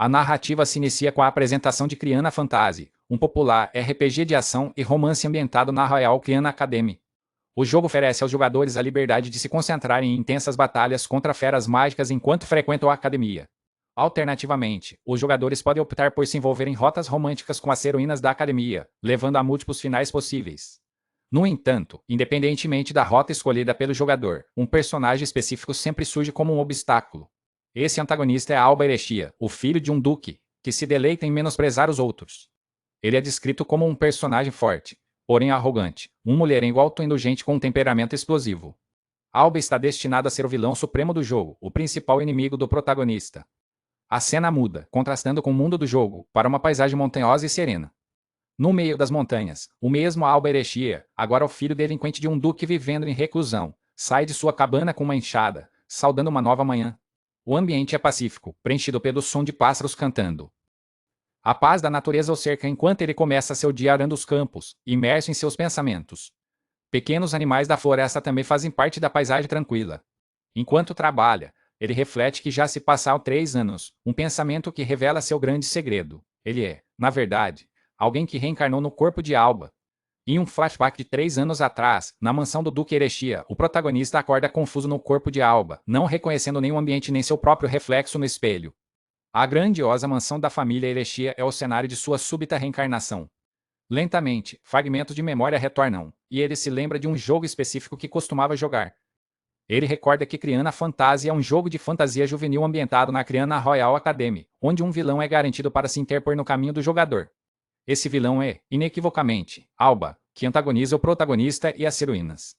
A narrativa se inicia com a apresentação de Criana Fantasy, um popular RPG de ação e romance ambientado na Royal Criana Academy. O jogo oferece aos jogadores a liberdade de se concentrarem em intensas batalhas contra feras mágicas enquanto frequentam a academia. Alternativamente, os jogadores podem optar por se envolver em rotas românticas com as heroínas da academia, levando a múltiplos finais possíveis. No entanto, independentemente da rota escolhida pelo jogador, um personagem específico sempre surge como um obstáculo. Esse antagonista é Alba Erechia, o filho de um duque, que se deleita em menosprezar os outros. Ele é descrito como um personagem forte, porém arrogante, um mulherengo autoindulgente com um temperamento explosivo. Alba está destinado a ser o vilão supremo do jogo, o principal inimigo do protagonista. A cena muda, contrastando com o mundo do jogo, para uma paisagem montanhosa e serena. No meio das montanhas, o mesmo Alba Erechia, agora o filho delinquente de um duque vivendo em reclusão, sai de sua cabana com uma enxada, saudando uma nova manhã. O ambiente é pacífico, preenchido pelo som de pássaros cantando. A paz da natureza o cerca enquanto ele começa seu dia arando os campos, imerso em seus pensamentos. Pequenos animais da floresta também fazem parte da paisagem tranquila. Enquanto trabalha, ele reflete que já se passaram 3 anos, um pensamento que revela seu grande segredo. Ele é, na verdade, alguém que reencarnou no corpo de Alba. Em um flashback de 3 anos atrás, na mansão do Duque Erechia, o protagonista acorda confuso no corpo de Alba, não reconhecendo nenhum ambiente nem seu próprio reflexo no espelho. A grandiosa mansão da família Erechia é o cenário de sua súbita reencarnação. Lentamente, fragmentos de memória retornam, e ele se lembra de um jogo específico que costumava jogar. Ele recorda que Criana Fantasy é um jogo de fantasia juvenil ambientado na Criana Royal Academy, onde um vilão é garantido para se interpor no caminho do jogador. Esse vilão é, inequivocamente, Alba, que antagoniza o protagonista e as heroínas.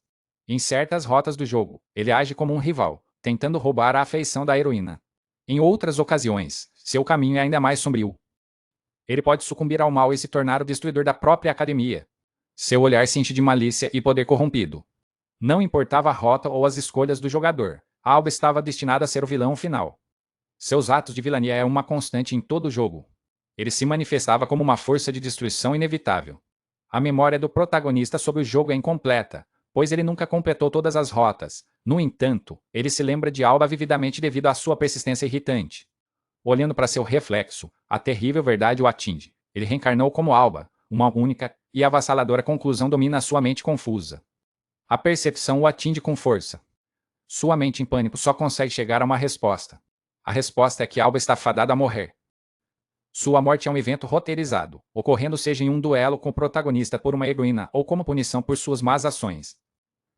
Em certas rotas do jogo, ele age como um rival, tentando roubar a afeição da heroína. Em outras ocasiões, seu caminho é ainda mais sombrio. Ele pode sucumbir ao mal e se tornar o destruidor da própria academia. Seu olhar se enche de malícia e poder corrompido. Não importava a rota ou as escolhas do jogador, Alba estava destinada a ser o vilão final. Seus atos de vilania eram uma constante em todo o jogo. Ele se manifestava como uma força de destruição inevitável. A memória do protagonista sobre o jogo é incompleta, pois ele nunca completou todas as rotas. No entanto, ele se lembra de Alba vividamente devido à sua persistência irritante. Olhando para seu reflexo, a terrível verdade o atinge. Ele reencarnou como Alba, uma única e avassaladora conclusão domina sua mente confusa. A percepção o atinge com força. Sua mente em pânico só consegue chegar a uma resposta. A resposta é que Alba está fadada a morrer. Sua morte é um evento roteirizado, ocorrendo seja em um duelo com o protagonista por uma heroína ou como punição por suas más ações.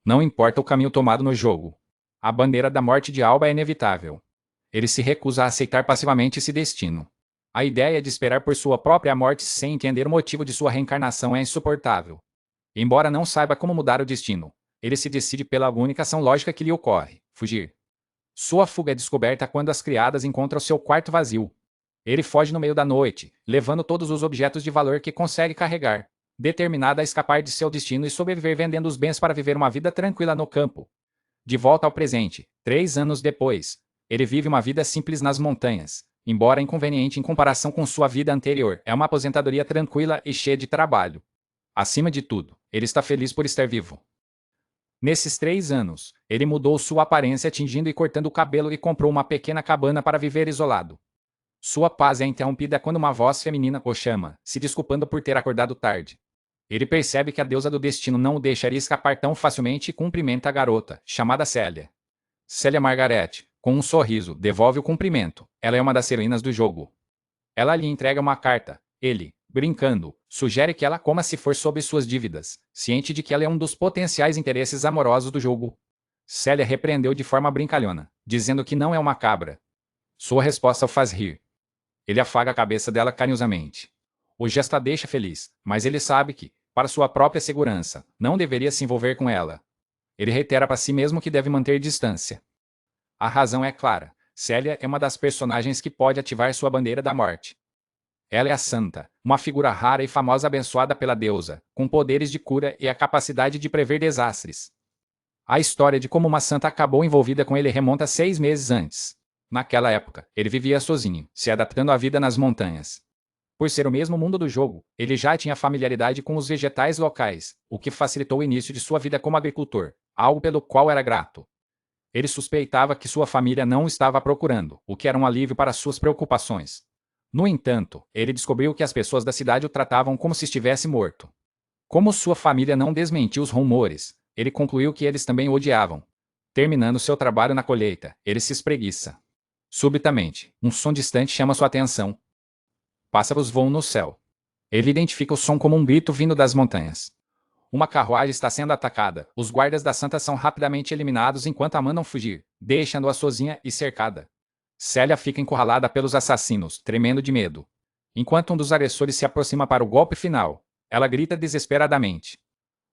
Não importa o caminho tomado no jogo. A bandeira da morte de Alba é inevitável. Ele se recusa a aceitar passivamente esse destino. A ideia de esperar por sua própria morte sem entender o motivo de sua reencarnação é insuportável. Embora não saiba como mudar o destino, ele se decide pela única ação lógica que lhe ocorre: fugir. Sua fuga é descoberta quando as criadas encontram seu quarto vazio. Ele foge no meio da noite, levando todos os objetos de valor que consegue carregar, determinado a escapar de seu destino e sobreviver vendendo os bens para viver uma vida tranquila no campo. De volta ao presente, 3 anos depois, ele vive uma vida simples nas montanhas, embora inconveniente em comparação com sua vida anterior. É uma aposentadoria tranquila e cheia de trabalho. Acima de tudo, ele está feliz por estar vivo. Nesses 3 anos, ele mudou sua aparência tingindo e cortando o cabelo e comprou uma pequena cabana para viver isolado. Sua paz é interrompida quando uma voz feminina o chama, se desculpando por ter acordado tarde. Ele percebe que a deusa do destino não o deixaria escapar tão facilmente e cumprimenta a garota, chamada Célia. Célia Margaret, com um sorriso, devolve o cumprimento. Ela é uma das heroínas do jogo. Ela lhe entrega uma carta. Ele, brincando, sugere que ela coma se for sobre suas dívidas, ciente de que ela é um dos potenciais interesses amorosos do jogo. Célia repreendeu de forma brincalhona, dizendo que não é uma cabra. Sua resposta o faz rir. Ele afaga a cabeça dela carinhosamente. O gesto a deixa feliz, mas ele sabe que, para sua própria segurança, não deveria se envolver com ela. Ele reitera para si mesmo que deve manter distância. A razão é clara. Célia é uma das personagens que pode ativar sua bandeira da morte. Ela é a Santa, uma figura rara e famosa abençoada pela deusa, com poderes de cura e a capacidade de prever desastres. A história de como uma santa acabou envolvida com ele remonta 6 meses antes. Naquela época, ele vivia sozinho, se adaptando à vida nas montanhas. Por ser o mesmo mundo do jogo, ele já tinha familiaridade com os vegetais locais, o que facilitou o início de sua vida como agricultor, algo pelo qual era grato. Ele suspeitava que sua família não o estava procurando, o que era um alívio para suas preocupações. No entanto, ele descobriu que as pessoas da cidade o tratavam como se estivesse morto. Como sua família não desmentiu os rumores, ele concluiu que eles também o odiavam. Terminando seu trabalho na colheita, ele se espreguiça. Subitamente, um som distante chama sua atenção. Pássaros voam no céu. Ele identifica o som como um grito vindo das montanhas. Uma carruagem está sendo atacada. Os guardas da Santa são rapidamente eliminados enquanto a mandam fugir, deixando-a sozinha e cercada. Célia fica encurralada pelos assassinos, tremendo de medo. Enquanto um dos agressores se aproxima para o golpe final, ela grita desesperadamente.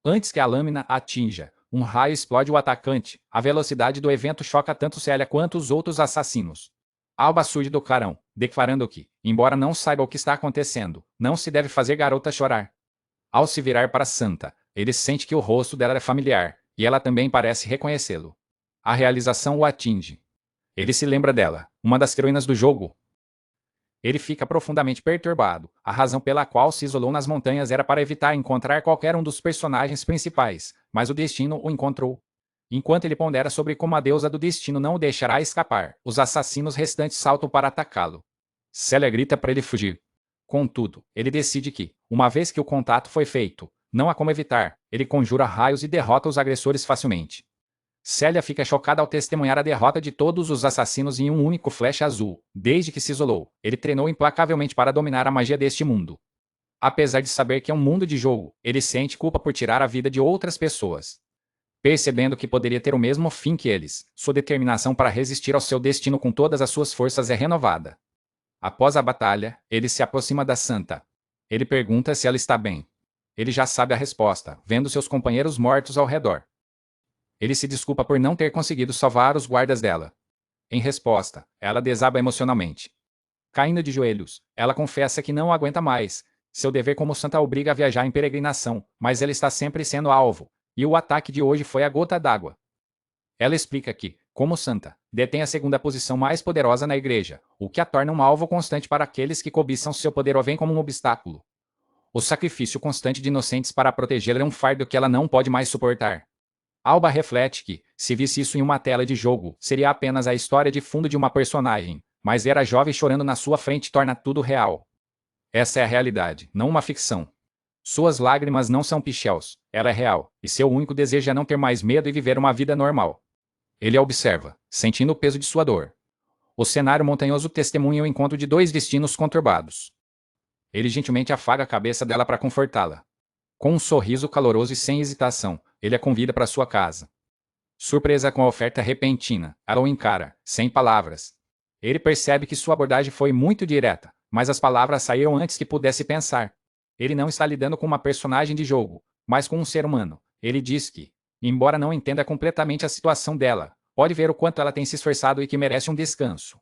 Antes que a lâmina a atinja, um raio explode o atacante. A velocidade do evento choca tanto Célia quanto os outros assassinos. Alba surge do clarão, declarando que, embora não saiba o que está acontecendo, não se deve fazer garota chorar. Ao se virar para Santa, ele sente que o rosto dela é familiar, e ela também parece reconhecê-lo. A realização o atinge. Ele se lembra dela, uma das heroínas do jogo. Ele fica profundamente perturbado. A razão pela qual se isolou nas montanhas era para evitar encontrar qualquer um dos personagens principais, mas o destino o encontrou. Enquanto ele pondera sobre como a deusa do destino não o deixará escapar, os assassinos restantes saltam para atacá-lo. Célia grita para ele fugir. Contudo, ele decide que, uma vez que o contato foi feito, não há como evitar, ele conjura raios e derrota os agressores facilmente. Célia fica chocada ao testemunhar a derrota de todos os assassinos em um único flash azul. Desde que se isolou, ele treinou implacavelmente para dominar a magia deste mundo. Apesar de saber que é um mundo de jogo, ele sente culpa por tirar a vida de outras pessoas. Percebendo que poderia ter o mesmo fim que eles, sua determinação para resistir ao seu destino com todas as suas forças é renovada. Após a batalha, ele se aproxima da Santa. Ele pergunta se ela está bem. Ele já sabe a resposta, vendo seus companheiros mortos ao redor. Ele se desculpa por não ter conseguido salvar os guardas dela. Em resposta, ela desaba emocionalmente. Caindo de joelhos, ela confessa que não aguenta mais. Seu dever como santa a obriga a viajar em peregrinação, mas ela está sempre sendo alvo, e o ataque de hoje foi a gota d'água. Ela explica que, como santa, detém a segunda posição mais poderosa na igreja, o que a torna um alvo constante para aqueles que cobiçam seu poder ou veem como um obstáculo. O sacrifício constante de inocentes para protegê-la é um fardo que ela não pode mais suportar. Alba reflete que, se visse isso em uma tela de jogo, seria apenas a história de fundo de uma personagem, mas ver a jovem chorando na sua frente torna tudo real. Essa é a realidade, não uma ficção. Suas lágrimas não são pichels, ela é real, e seu único desejo é não ter mais medo e viver uma vida normal. Ele a observa, sentindo o peso de sua dor. O cenário montanhoso testemunha o encontro de dois destinos conturbados. Ele gentilmente afaga a cabeça dela para confortá-la. Com um sorriso caloroso e sem hesitação, ele a convida para sua casa. Surpresa com a oferta repentina, ela o encara, sem palavras. Ele percebe que sua abordagem foi muito direta, mas as palavras saíram antes que pudesse pensar. Ele não está lidando com uma personagem de jogo, mas com um ser humano. Ele diz que, embora não entenda completamente a situação dela, pode ver o quanto ela tem se esforçado e que merece um descanso.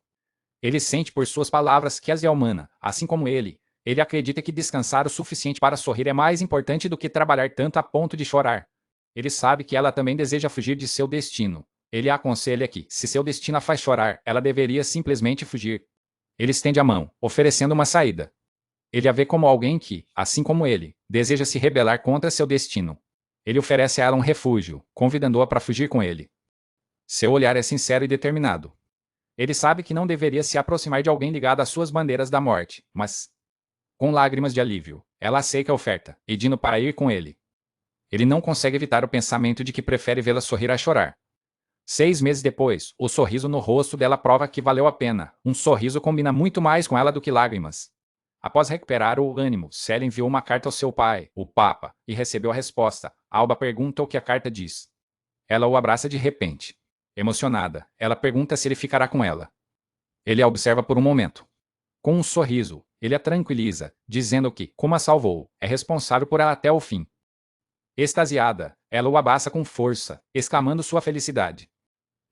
Ele sente por suas palavras que as é humana, assim como ele. Ele acredita que descansar o suficiente para sorrir é mais importante do que trabalhar tanto a ponto de chorar. Ele sabe que ela também deseja fugir de seu destino. Ele a aconselha que, se seu destino a faz chorar, ela deveria simplesmente fugir. Ele estende a mão, oferecendo uma saída. Ele a vê como alguém que, assim como ele, deseja se rebelar contra seu destino. Ele oferece a ela um refúgio, convidando-a para fugir com ele. Seu olhar é sincero e determinado. Ele sabe que não deveria se aproximar de alguém ligado às suas bandeiras da morte, mas, com lágrimas de alívio, ela aceita a oferta, pedindo para ir com ele. Ele não consegue evitar o pensamento de que prefere vê-la sorrir a chorar. 6 meses depois, o sorriso no rosto dela prova que valeu a pena. Um sorriso combina muito mais com ela do que lágrimas. Após recuperar o ânimo, Célia enviou uma carta ao seu pai, o Papa, e recebeu a resposta. Alba pergunta o que a carta diz. Ela o abraça de repente. Emocionada, ela pergunta se ele ficará com ela. Ele a observa por um momento. Com um sorriso, ele a tranquiliza, dizendo que, como a salvou, é responsável por ela até o fim. Extasiada, ela o abraça com força, exclamando sua felicidade.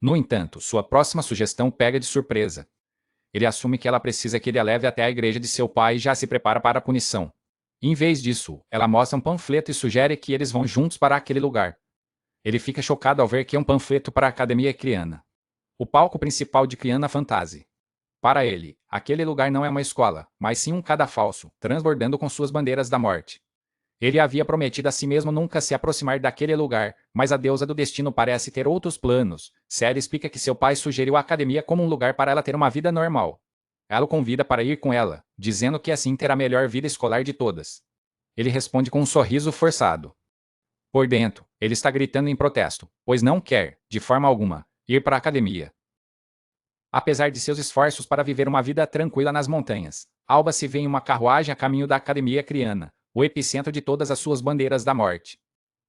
No entanto, sua próxima sugestão pega de surpresa. Ele assume que ela precisa que ele a leve até a igreja de seu pai e já se prepara para a punição. Em vez disso, ela mostra um panfleto e sugere que eles vão juntos para aquele lugar. Ele fica chocado ao ver que é um panfleto para a Academia Criana. O palco principal de Criana Fantasy. Para ele, aquele lugar não é uma escola, mas sim um cadafalso, transbordando com suas bandeiras da morte. Ele havia prometido a si mesmo nunca se aproximar daquele lugar, mas a deusa do destino parece ter outros planos. Célia explica que seu pai sugeriu a academia como um lugar para ela ter uma vida normal. Ela o convida para ir com ela, dizendo que assim terá a melhor vida escolar de todas. Ele responde com um sorriso forçado. Por dentro, ele está gritando em protesto, pois não quer, de forma alguma, ir para a academia. Apesar de seus esforços para viver uma vida tranquila nas montanhas, Alba se vê em uma carruagem a caminho da Academia Criana, o epicentro de todas as suas bandeiras da morte.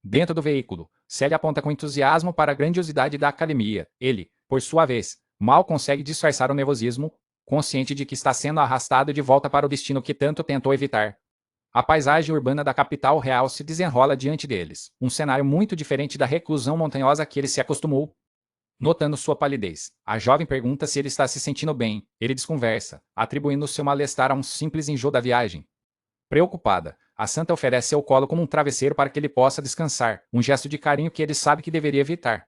Dentro do veículo, Célia aponta com entusiasmo para a grandiosidade da academia. Ele, por sua vez, mal consegue disfarçar o nervosismo, consciente de que está sendo arrastado de volta para o destino que tanto tentou evitar. A paisagem urbana da capital real se desenrola diante deles, um cenário muito diferente da reclusão montanhosa a que ele se acostumou. Notando sua palidez, a jovem pergunta se ele está se sentindo bem. Ele desconversa, atribuindo seu mal-estar a um simples enjoo da viagem. Preocupada, a santa oferece seu colo como um travesseiro para que ele possa descansar, um gesto de carinho que ele sabe que deveria evitar.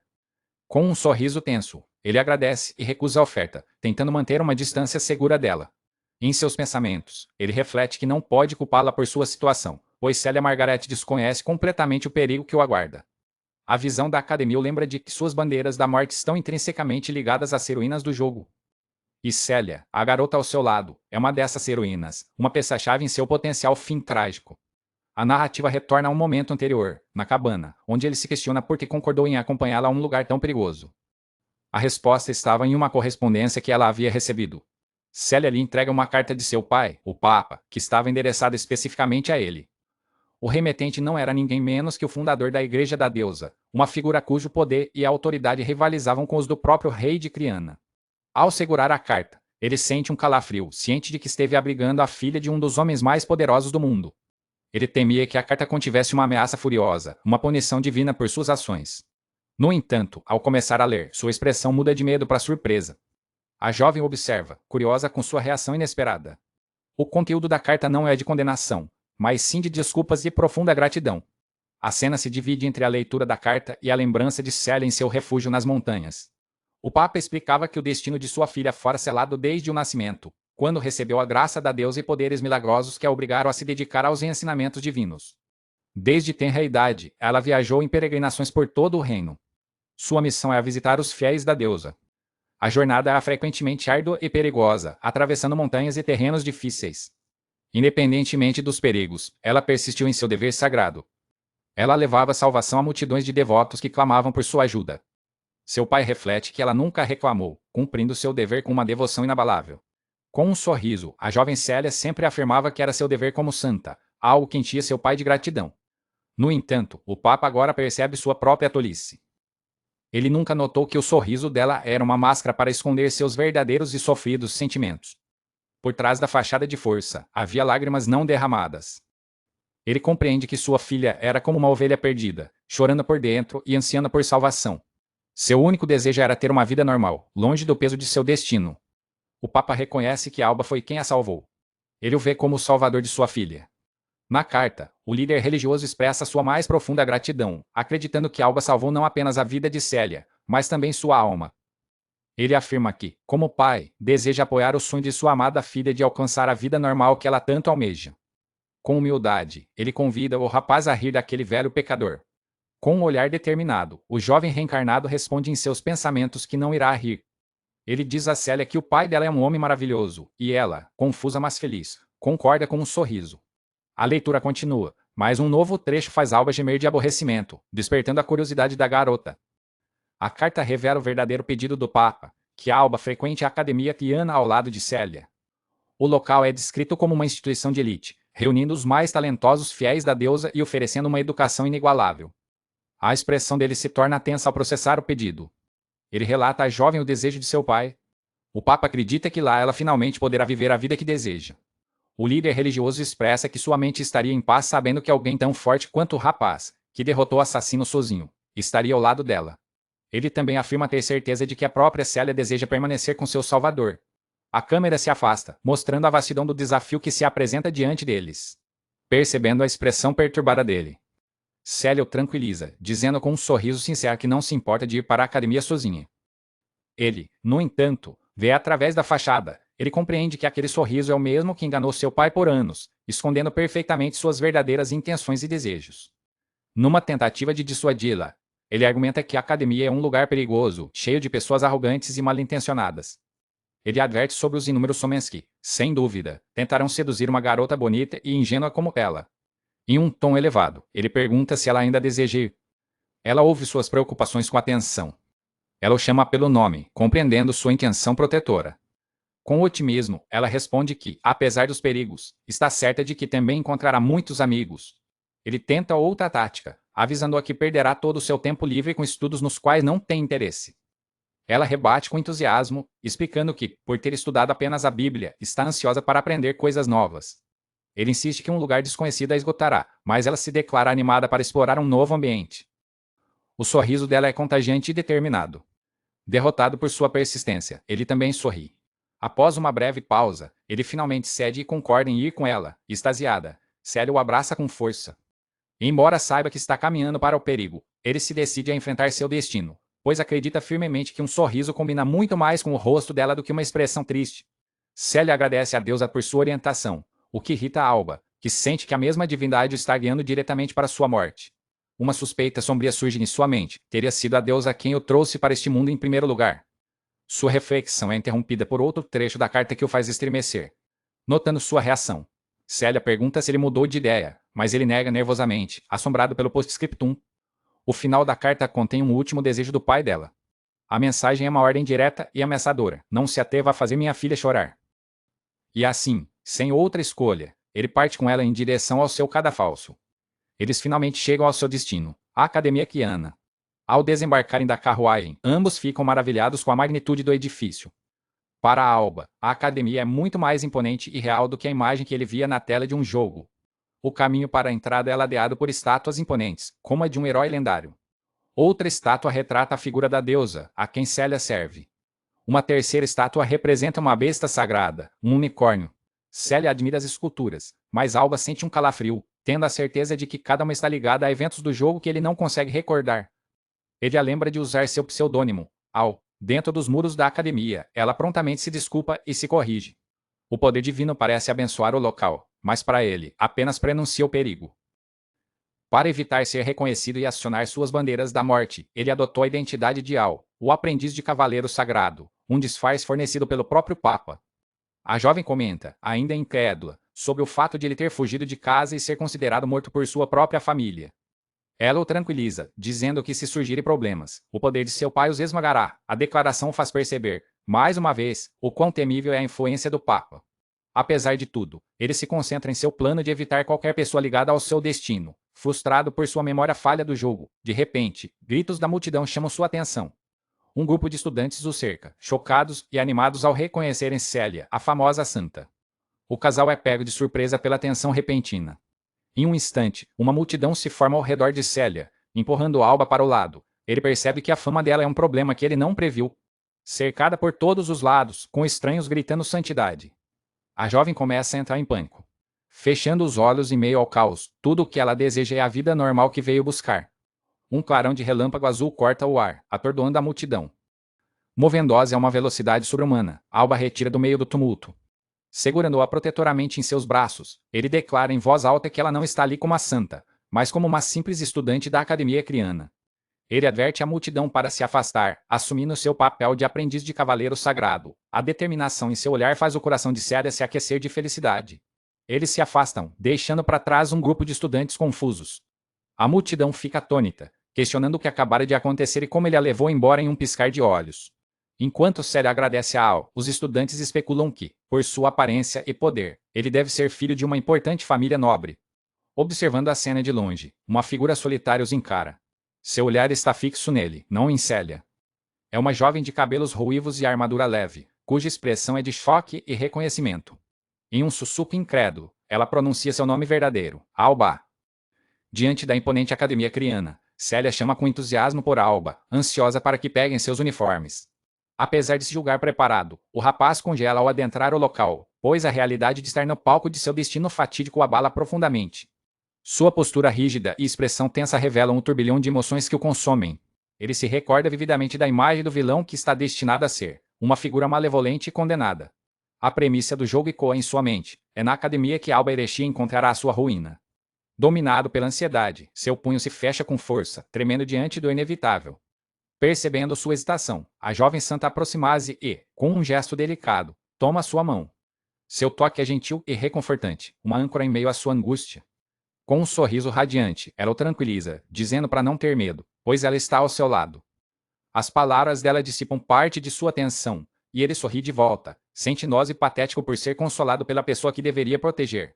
Com um sorriso tenso, ele agradece e recusa a oferta, tentando manter uma distância segura dela. Em seus pensamentos, ele reflete que não pode culpá-la por sua situação, pois Célia Margaret desconhece completamente o perigo que o aguarda. A visão da academia o lembra de que suas bandeiras da morte estão intrinsecamente ligadas às heroínas do jogo. E Célia, a garota ao seu lado, é uma dessas heroínas, uma peça-chave em seu potencial fim trágico. A narrativa retorna a um momento anterior, na cabana, onde ele se questiona por que concordou em acompanhá-la a um lugar tão perigoso. A resposta estava em uma correspondência que ela havia recebido. Célia lhe entrega uma carta de seu pai, o Papa, que estava endereçada especificamente a ele. O remetente não era ninguém menos que o fundador da Igreja da Deusa, uma figura cujo poder e autoridade rivalizavam com os do próprio rei de Criana. Ao segurar a carta, ele sente um calafrio, ciente de que esteve abrigando a filha de um dos homens mais poderosos do mundo. Ele temia que a carta contivesse uma ameaça furiosa, uma punição divina por suas ações. No entanto, ao começar a ler, sua expressão muda de medo para surpresa. A jovem observa, curiosa com sua reação inesperada. O conteúdo da carta não é de condenação, mas sim de desculpas e profunda gratidão. A cena se divide entre a leitura da carta e a lembrança de Célia em seu refúgio nas montanhas. O Papa explicava que o destino de sua filha fora selado desde o nascimento, quando recebeu a graça da deusa e poderes milagrosos que a obrigaram a se dedicar aos ensinamentos divinos. Desde tenra idade, ela viajou em peregrinações por todo o reino. Sua missão é a visitar os fiéis da deusa. A jornada era frequentemente árdua e perigosa, atravessando montanhas e terrenos difíceis. Independentemente dos perigos, ela persistiu em seu dever sagrado. Ela levava salvação a multidões de devotos que clamavam por sua ajuda. Seu pai reflete que ela nunca reclamou, cumprindo seu dever com uma devoção inabalável. Com um sorriso, a jovem Célia sempre afirmava que era seu dever como santa, algo que enchia seu pai de gratidão. No entanto, o Papa agora percebe sua própria tolice. Ele nunca notou que o sorriso dela era uma máscara para esconder seus verdadeiros e sofridos sentimentos. Por trás da fachada de força, havia lágrimas não derramadas. Ele compreende que sua filha era como uma ovelha perdida, chorando por dentro e ansiando por salvação. Seu único desejo era ter uma vida normal, longe do peso de seu destino. O Papa reconhece que Alba foi quem a salvou. Ele o vê como o salvador de sua filha. Na carta, o líder religioso expressa sua mais profunda gratidão, acreditando que Alba salvou não apenas a vida de Célia, mas também sua alma. Ele afirma que, como pai, deseja apoiar o sonho de sua amada filha de alcançar a vida normal que ela tanto almeja. Com humildade, ele convida o rapaz a rir daquele velho pecador. Com um olhar determinado, o jovem reencarnado responde em seus pensamentos que não irá rir. Ele diz a Célia que o pai dela é um homem maravilhoso, e ela, confusa mas feliz, concorda com um sorriso. A leitura continua, mas um novo trecho faz Alba gemer de aborrecimento, despertando a curiosidade da garota. A carta revela o verdadeiro pedido do Papa, que Alba frequente a Academia Criana ao lado de Célia. O local é descrito como uma instituição de elite, reunindo os mais talentosos fiéis da deusa e oferecendo uma educação inigualável. A expressão dele se torna tensa ao processar o pedido. Ele relata à jovem o desejo de seu pai. O Papa acredita que lá ela finalmente poderá viver a vida que deseja. O líder religioso expressa que sua mente estaria em paz sabendo que alguém tão forte quanto o rapaz, que derrotou o assassino sozinho, estaria ao lado dela. Ele também afirma ter certeza de que a própria Célia deseja permanecer com seu salvador. A câmera se afasta, mostrando a vastidão do desafio que se apresenta diante deles. Percebendo a expressão perturbada dele, Célia o tranquiliza, dizendo com um sorriso sincero que não se importa de ir para a academia sozinha. Ele, no entanto, vê através da fachada. Ele compreende que aquele sorriso é o mesmo que enganou seu pai por anos, escondendo perfeitamente suas verdadeiras intenções e desejos. Numa tentativa de dissuadi-la, ele argumenta que a academia é um lugar perigoso, cheio de pessoas arrogantes e mal-intencionadas. Ele adverte sobre os inúmeros homens que, sem dúvida, tentarão seduzir uma garota bonita e ingênua como ela. Em um tom elevado, ele pergunta se ela ainda deseja ir. Ela ouve suas preocupações com atenção. Ela o chama pelo nome, compreendendo sua intenção protetora. Com otimismo, ela responde que, apesar dos perigos, está certa de que também encontrará muitos amigos. Ele tenta outra tática, avisando-a que perderá todo o seu tempo livre com estudos nos quais não tem interesse. Ela rebate com entusiasmo, explicando que, por ter estudado apenas a Bíblia, está ansiosa para aprender coisas novas. Ele insiste que um lugar desconhecido a esgotará, mas ela se declara animada para explorar um novo ambiente. O sorriso dela é contagiante e determinado. Derrotado por sua persistência, ele também sorri. Após uma breve pausa, ele finalmente cede e concorda em ir com ela, extasiada. Célia o abraça com força. Embora saiba que está caminhando para o perigo, ele se decide a enfrentar seu destino, pois acredita firmemente que um sorriso combina muito mais com o rosto dela do que uma expressão triste. Célia agradece a Deus por sua orientação, o que irrita Alba, que sente que a mesma divindade o está guiando diretamente para sua morte. Uma suspeita sombria surge em sua mente. Teria sido a deusa quem o trouxe para este mundo em primeiro lugar. Sua reflexão é interrompida por outro trecho da carta que o faz estremecer. Notando sua reação, Célia pergunta se ele mudou de ideia, mas ele nega nervosamente, assombrado pelo postscriptum. O final da carta contém um último desejo do pai dela. A mensagem é uma ordem direta e ameaçadora. Não se atreva a fazer minha filha chorar. E assim, sem outra escolha, ele parte com ela em direção ao seu cadafalso. Eles finalmente chegam ao seu destino, a Academia Kiana. Ao desembarcarem da carruagem, ambos ficam maravilhados com a magnitude do edifício. Para Alba, a academia é muito mais imponente e real do que a imagem que ele via na tela de um jogo. O caminho para a entrada é ladeado por estátuas imponentes, como a de um herói lendário. Outra estátua retrata a figura da deusa, a quem Célia serve. Uma terceira estátua representa uma besta sagrada, um unicórnio. Célia admira as esculturas, mas Alba sente um calafrio, tendo a certeza de que cada uma está ligada a eventos do jogo que ele não consegue recordar. Ele a lembra de usar seu pseudônimo, Al, dentro dos muros da academia. Ela prontamente se desculpa e se corrige. O poder divino parece abençoar o local, mas para ele, apenas prenuncia o perigo. Para evitar ser reconhecido e acionar suas bandeiras da morte, ele adotou a identidade de Al, o aprendiz de cavaleiro sagrado, um disfarce fornecido pelo próprio Papa. A jovem comenta, ainda incrédula, sobre o fato de ele ter fugido de casa e ser considerado morto por sua própria família. Ela o tranquiliza, dizendo que se surgirem problemas, o poder de seu pai os esmagará. A declaração faz perceber, mais uma vez, o quão temível é a influência do Papa. Apesar de tudo, ele se concentra em seu plano de evitar qualquer pessoa ligada ao seu destino. Frustrado por sua memória falha do jogo, de repente, gritos da multidão chamam sua atenção. Um grupo de estudantes o cerca, chocados e animados ao reconhecerem Célia, a famosa santa. O casal é pego de surpresa pela tensão repentina. Em um instante, uma multidão se forma ao redor de Célia, empurrando Alba para o lado. Ele percebe que a fama dela é um problema que ele não previu. Cercada por todos os lados, com estranhos gritando santidade. A jovem começa a entrar em pânico. Fechando os olhos em meio ao caos, tudo o que ela deseja é a vida normal que veio buscar. Um clarão de relâmpago azul corta o ar, atordoando a multidão. Movendo-se a uma velocidade sobre-humana, Alba retira do meio do tumulto. Segurando-a protetoramente em seus braços, ele declara em voz alta que ela não está ali como uma santa, mas como uma simples estudante da Academia Criana. Ele adverte a multidão para se afastar, assumindo seu papel de aprendiz de cavaleiro sagrado. A determinação em seu olhar faz o coração de Célia se aquecer de felicidade. Eles se afastam, deixando para trás um grupo de estudantes confusos. A multidão fica atônita, questionando o que acabara de acontecer e como ele a levou embora em um piscar de olhos. Enquanto Célia agradece a Al, os estudantes especulam que, por sua aparência e poder, ele deve ser filho de uma importante família nobre. Observando a cena de longe, uma figura solitária os encara. Seu olhar está fixo nele, não em Célia. É uma jovem de cabelos ruivos e armadura leve, cuja expressão é de choque e reconhecimento. Em um sussurro incrédulo, ela pronuncia seu nome verdadeiro, Alba. Diante da imponente academia criana, Célia chama com entusiasmo por Alba, ansiosa para que peguem seus uniformes. Apesar de se julgar preparado, o rapaz congela ao adentrar o local, pois a realidade de estar no palco de seu destino fatídico o abala profundamente. Sua postura rígida e expressão tensa revelam um turbilhão de emoções que o consomem. Ele se recorda vividamente da imagem do vilão que está destinado a ser, uma figura malevolente e condenada. A premissa do jogo ecoa em sua mente. É na academia que Alba Erechim encontrará sua ruína. Dominado pela ansiedade, seu punho se fecha com força, tremendo diante do inevitável. Percebendo sua hesitação, a jovem santa aproxima-se e, com um gesto delicado, toma sua mão. Seu toque é gentil e reconfortante, uma âncora em meio à sua angústia. Com um sorriso radiante, ela o tranquiliza, dizendo para não ter medo, pois ela está ao seu lado. As palavras dela dissipam parte de sua tensão, e ele sorri de volta, sentindo-se patético por ser consolado pela pessoa que deveria proteger.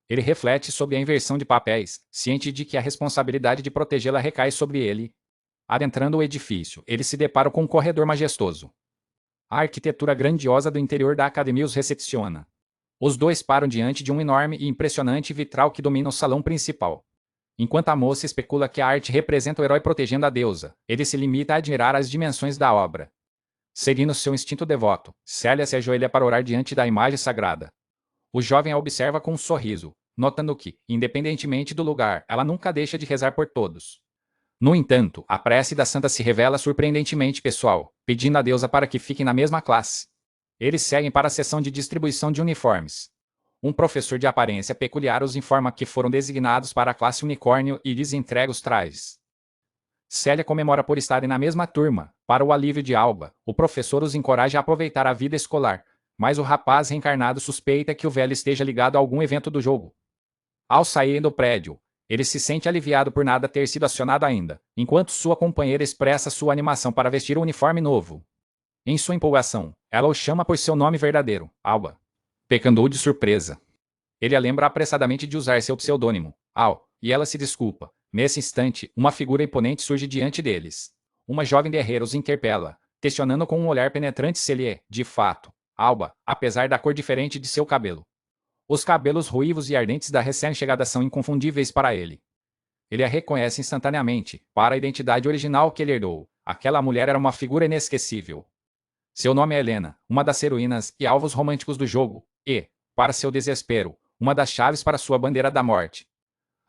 Ele reflete sobre a inversão de papéis, ciente de que a responsabilidade de protegê-la recai sobre ele. Adentrando o edifício, ele se depara com um corredor majestoso. A arquitetura grandiosa do interior da academia os recepciona. Os dois param diante de um enorme e impressionante vitral que domina o salão principal. Enquanto a moça especula que a arte representa o herói protegendo a deusa, ele se limita a admirar as dimensões da obra. Seguindo seu instinto devoto, Célia se ajoelha para orar diante da imagem sagrada. O jovem a observa com um sorriso, notando que, independentemente do lugar, ela nunca deixa de rezar por todos. No entanto, a prece da santa se revela surpreendentemente pessoal, pedindo a deusa para que fiquem na mesma classe. Eles seguem para a sessão de distribuição de uniformes. Um professor de aparência peculiar os informa que foram designados para a classe unicórnio e lhes entrega os trajes. Célia comemora por estarem na mesma turma. Para o alívio de Alba, o professor os encoraja a aproveitar a vida escolar, mas o rapaz reencarnado suspeita que o velho esteja ligado a algum evento do jogo. Ao saírem do prédio, ele se sente aliviado por nada ter sido acionado ainda, enquanto sua companheira expressa sua animação para vestir o uniforme novo. Em sua empolgação, ela o chama por seu nome verdadeiro, Alba. Pecando de surpresa. Ele a lembra apressadamente de usar seu pseudônimo, Al, e ela se desculpa. Nesse instante, uma figura imponente surge diante deles. Uma jovem guerreira os interpela, questionando com um olhar penetrante se ele é, de fato, Alba, apesar da cor diferente de seu cabelo. Os cabelos ruivos e ardentes da recém-chegada são inconfundíveis para ele. Ele a reconhece instantaneamente, para a identidade original que ele herdou. Aquela mulher era uma figura inesquecível. Seu nome é Helena, uma das heroínas e alvos românticos do jogo, e, para seu desespero, uma das chaves para sua bandeira da morte.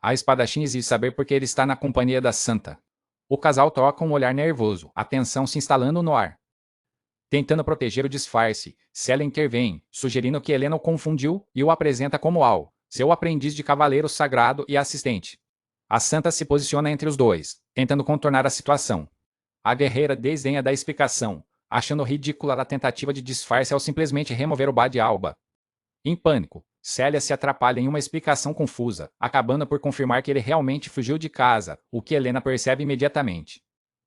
A espadachim exige saber por que ele está na companhia da santa. O casal troca um olhar nervoso, a tensão se instalando no ar. Tentando proteger o disfarce, Célia intervém, sugerindo que Helena o confundiu e o apresenta como Al, seu aprendiz de cavaleiro sagrado e assistente. A santa se posiciona entre os dois, tentando contornar a situação. A guerreira desdenha da explicação, achando ridícula a tentativa de disfarce ao simplesmente remover o Bade Alba. Em pânico, Célia se atrapalha em uma explicação confusa, acabando por confirmar que ele realmente fugiu de casa, o que Helena percebe imediatamente.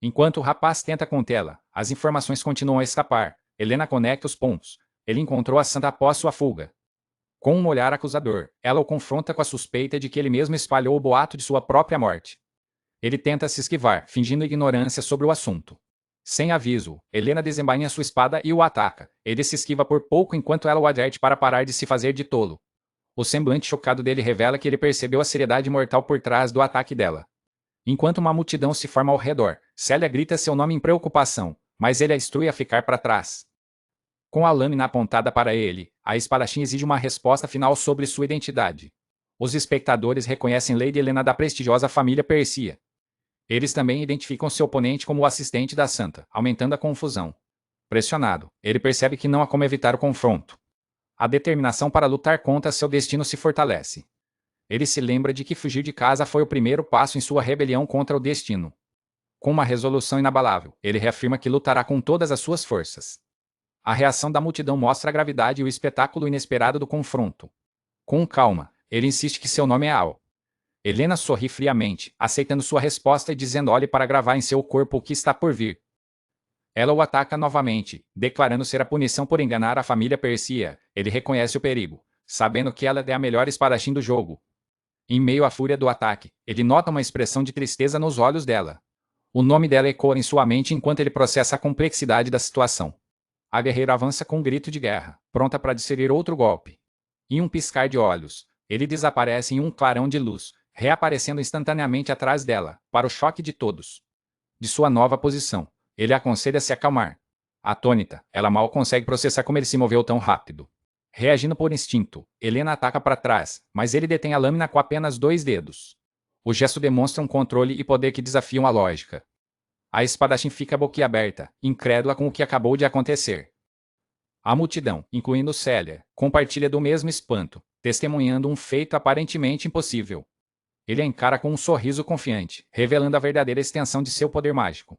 Enquanto o rapaz tenta contê-la, as informações continuam a escapar. Helena conecta os pontos. Ele encontrou a santa após sua fuga. Com um olhar acusador, ela o confronta com a suspeita de que ele mesmo espalhou o boato de sua própria morte. Ele tenta se esquivar, fingindo ignorância sobre o assunto. Sem aviso, Helena desembainha sua espada e o ataca. Ele se esquiva por pouco enquanto ela o adverte para parar de se fazer de tolo. O semblante chocado dele revela que ele percebeu a seriedade mortal por trás do ataque dela. Enquanto uma multidão se forma ao redor, Célia grita seu nome em preocupação, mas ele a instrui a ficar para trás. Com a lâmina apontada para ele, a espadachim exige uma resposta final sobre sua identidade. Os espectadores reconhecem Lady Helena da prestigiosa família Persia. Eles também identificam seu oponente como o assistente da santa, aumentando a confusão. Pressionado, ele percebe que não há como evitar o confronto. A determinação para lutar contra seu destino se fortalece. Ele se lembra de que fugir de casa foi o primeiro passo em sua rebelião contra o destino. Com uma resolução inabalável, ele reafirma que lutará com todas as suas forças. A reação da multidão mostra a gravidade e o espetáculo inesperado do confronto. Com calma, ele insiste que seu nome é Al. Helena sorri friamente, aceitando sua resposta e dizendo olhe para gravar em seu corpo o que está por vir. Ela o ataca novamente, declarando ser a punição por enganar a família Persia. Ele reconhece o perigo, sabendo que ela é a melhor espadachim do jogo. Em meio à fúria do ataque, ele nota uma expressão de tristeza nos olhos dela. O nome dela ecoa em sua mente enquanto ele processa a complexidade da situação. A guerreira avança com um grito de guerra, pronta para desferir outro golpe. Em um piscar de olhos, ele desaparece em um clarão de luz, reaparecendo instantaneamente atrás dela, para o choque de todos. De sua nova posição, ele aconselha se acalmar. Atônita, ela mal consegue processar como ele se moveu tão rápido. Reagindo por instinto, Helena ataca para trás, mas ele detém a lâmina com apenas 2 dedos. O gesto demonstra um controle e poder que desafiam a lógica. A espadachim fica boquiaberta, incrédula com o que acabou de acontecer. A multidão, incluindo Célia, compartilha do mesmo espanto, testemunhando um feito aparentemente impossível. Ele a encara com um sorriso confiante, revelando a verdadeira extensão de seu poder mágico.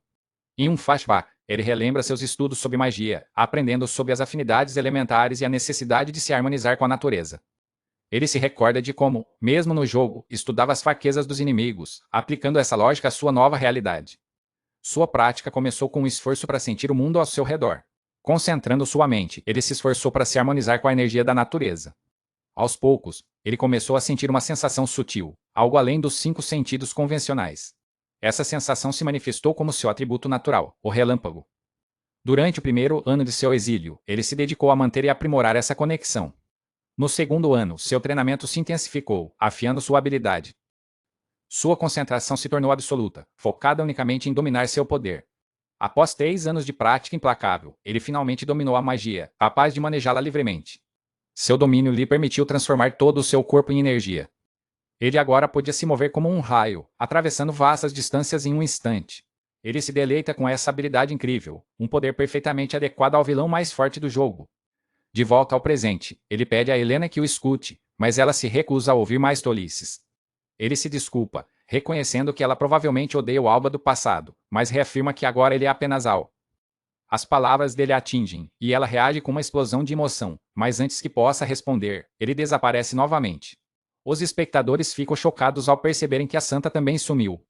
Em um flashback, ele relembra seus estudos sobre magia, aprendendo sobre as afinidades elementares e a necessidade de se harmonizar com a natureza. Ele se recorda de como, mesmo no jogo, estudava as fraquezas dos inimigos, aplicando essa lógica à sua nova realidade. Sua prática começou com um esforço para sentir o mundo ao seu redor. Concentrando sua mente, ele se esforçou para se harmonizar com a energia da natureza. Aos poucos, ele começou a sentir uma sensação sutil, algo além dos 5 sentidos convencionais. Essa sensação se manifestou como seu atributo natural, o relâmpago. Durante o primeiro ano de seu exílio, ele se dedicou a manter e aprimorar essa conexão. No segundo ano, seu treinamento se intensificou, afiando sua habilidade. Sua concentração se tornou absoluta, focada unicamente em dominar seu poder. Após 3 anos de prática implacável, ele finalmente dominou a magia, capaz de manejá-la livremente. Seu domínio lhe permitiu transformar todo o seu corpo em energia. Ele agora podia se mover como um raio, atravessando vastas distâncias em um instante. Ele se deleita com essa habilidade incrível, um poder perfeitamente adequado ao vilão mais forte do jogo. De volta ao presente, ele pede a Helena que o escute, mas ela se recusa a ouvir mais tolices. Ele se desculpa, reconhecendo que ela provavelmente odeia o Alba do passado, mas reafirma que agora ele é apenas Al. As palavras dele a atingem, e ela reage com uma explosão de emoção, mas antes que possa responder, ele desaparece novamente. Os espectadores ficam chocados ao perceberem que a santa também sumiu.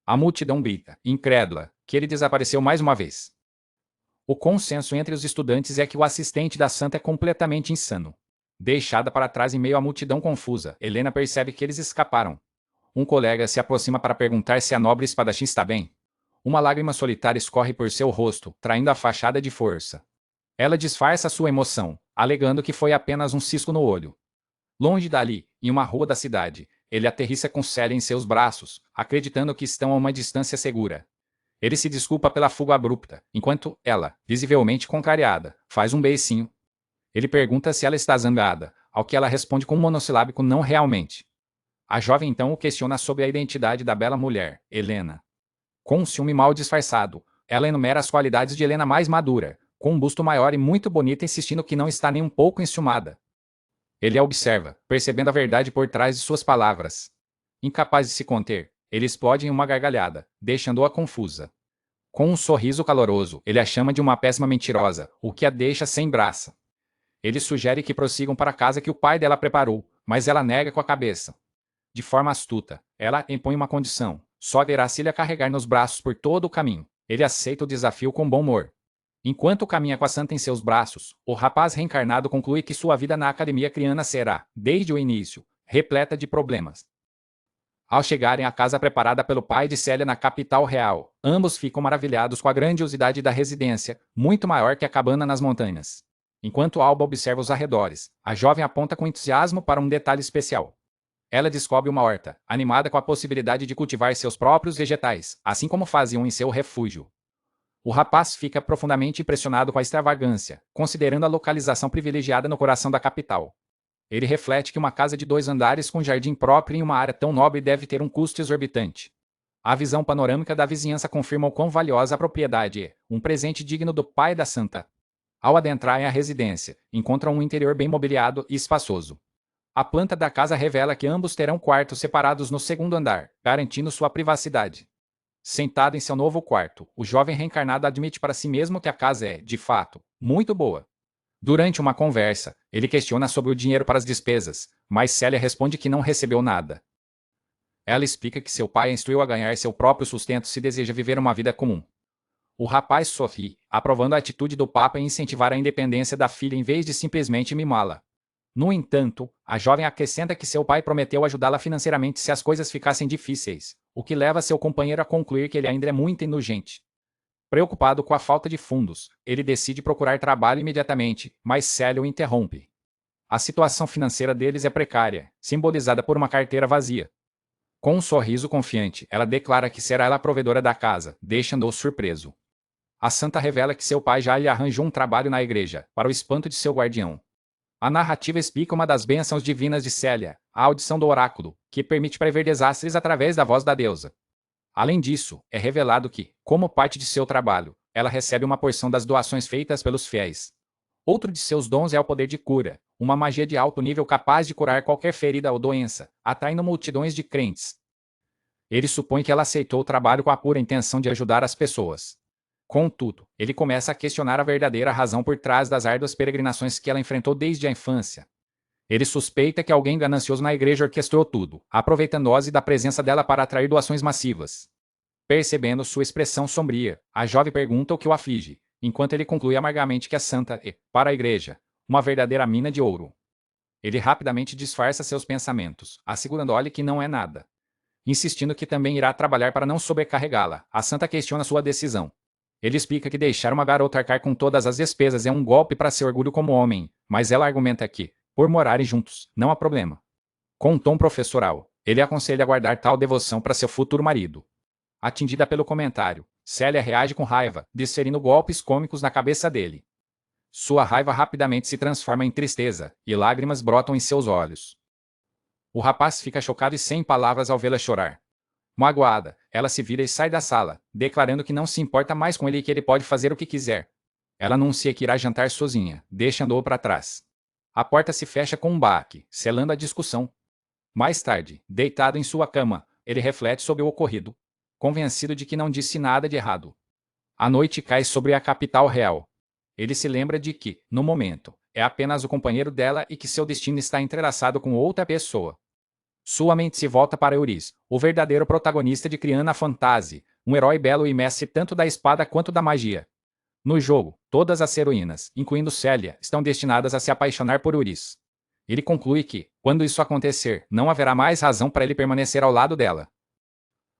A multidão grita, incrédula, que ele desapareceu mais uma vez. O consenso entre os estudantes é que o assistente da santa é completamente insano. Deixada para trás em meio à multidão confusa, Helena percebe que eles escaparam. Um colega se aproxima para perguntar se a nobre espadachim está bem. Uma lágrima solitária escorre por seu rosto, traindo a fachada de força. Ela disfarça sua emoção, alegando que foi apenas um cisco no olho. Longe dali, em uma rua da cidade, ele aterrissa com Celia em seus braços, acreditando que estão a uma distância segura. Ele se desculpa pela fuga abrupta, enquanto ela, visivelmente contrariada, faz um beicinho. Ele pergunta se ela está zangada, ao que ela responde com um monossilábico não realmente. A jovem então o questiona sobre a identidade da bela mulher, Helena. Com um ciúme mal disfarçado, ela enumera as qualidades de Helena mais madura, com um busto maior e muito bonita, insistindo que não está nem um pouco enciumada. Ele a observa, percebendo a verdade por trás de suas palavras. Incapaz de se conter, ele explode em uma gargalhada, deixando-a confusa. Com um sorriso caloroso, ele a chama de uma péssima mentirosa, o que a deixa sem graça. Ele sugere que prossigam para a casa que o pai dela preparou, mas ela nega com a cabeça. De forma astuta, ela impõe uma condição: só verá se ele a carregar nos braços por todo o caminho. Ele aceita o desafio com bom humor. Enquanto caminha com a santa em seus braços, o rapaz reencarnado conclui que sua vida na academia criana será, desde o início, repleta de problemas. Ao chegarem à casa preparada pelo pai de Célia na capital real, ambos ficam maravilhados com a grandiosidade da residência, muito maior que a cabana nas montanhas. Enquanto Alba observa os arredores, a jovem aponta com entusiasmo para um detalhe especial. Ela descobre uma horta, animada com a possibilidade de cultivar seus próprios vegetais, assim como faziam em seu refúgio. O rapaz fica profundamente impressionado com a extravagância, considerando a localização privilegiada no coração da capital. Ele reflete que uma casa de 2 andares com jardim próprio em uma área tão nobre deve ter um custo exorbitante. A visão panorâmica da vizinhança confirma o quão valiosa a propriedade é, um presente digno do pai da santa. Ao adentrarem a residência, encontram um interior bem mobiliado e espaçoso. A planta da casa revela que ambos terão quartos separados no segundo andar, garantindo sua privacidade. Sentado em seu novo quarto, o jovem reencarnado admite para si mesmo que a casa é, de fato, muito boa. Durante uma conversa, ele questiona sobre o dinheiro para as despesas, mas Célia responde que não recebeu nada. Ela explica que seu pai a instruiu a ganhar seu próprio sustento se deseja viver uma vida comum. O rapaz sorri, aprovando a atitude do Papa em incentivar a independência da filha em vez de simplesmente mimá-la. No entanto, a jovem acrescenta que seu pai prometeu ajudá-la financeiramente se as coisas ficassem difíceis, o que leva seu companheiro a concluir que ele ainda é muito indulgente. Preocupado com a falta de fundos, ele decide procurar trabalho imediatamente, mas Célia o interrompe. A situação financeira deles é precária, simbolizada por uma carteira vazia. Com um sorriso confiante, ela declara que será ela a provedora da casa, deixando-o surpreso. A santa revela que seu pai já lhe arranjou um trabalho na igreja, para o espanto de seu guardião. A narrativa explica uma das bênçãos divinas de Célia, a audição do oráculo, que permite prever desastres através da voz da deusa. Além disso, é revelado que, como parte de seu trabalho, ela recebe uma porção das doações feitas pelos fiéis. Outro de seus dons é o poder de cura, uma magia de alto nível capaz de curar qualquer ferida ou doença, atraindo multidões de crentes. Ele supõe que ela aceitou o trabalho com a pura intenção de ajudar as pessoas. Contudo, ele começa a questionar a verdadeira razão por trás das árduas peregrinações que ela enfrentou desde a infância. Ele suspeita que alguém ganancioso na igreja orquestrou tudo, aproveitando-se da presença dela para atrair doações massivas. Percebendo sua expressão sombria, a jovem pergunta o que o aflige, enquanto ele conclui amargamente que a santa é, para a igreja, uma verdadeira mina de ouro. Ele rapidamente disfarça seus pensamentos, assegurando-lhe que não é nada. Insistindo que também irá trabalhar para não sobrecarregá-la, a santa questiona sua decisão. Ele explica que deixar uma garota arcar com todas as despesas é um golpe para seu orgulho como homem, mas ela argumenta que, por morarem juntos, não há problema. Com um tom professoral, ele aconselha guardar tal devoção para seu futuro marido. Atingida pelo comentário, Célia reage com raiva, desferindo golpes cômicos na cabeça dele. Sua raiva rapidamente se transforma em tristeza, e lágrimas brotam em seus olhos. O rapaz fica chocado e sem palavras ao vê-la chorar. Magoada, ela se vira e sai da sala, declarando que não se importa mais com ele e que ele pode fazer o que quiser. Ela anuncia que irá jantar sozinha, deixando-o para trás. A porta se fecha com um baque, selando a discussão. Mais tarde, deitado em sua cama, ele reflete sobre o ocorrido, convencido de que não disse nada de errado. A noite cai sobre a capital real. Ele se lembra de que, no momento, é apenas o companheiro dela e que seu destino está entrelaçado com outra pessoa. Sua mente se volta para Euris, o verdadeiro protagonista de Criana Fantasy, um herói belo e mestre tanto da espada quanto da magia. No jogo, todas as heroínas, incluindo Célia, estão destinadas a se apaixonar por Euris. Ele conclui que, quando isso acontecer, não haverá mais razão para ele permanecer ao lado dela.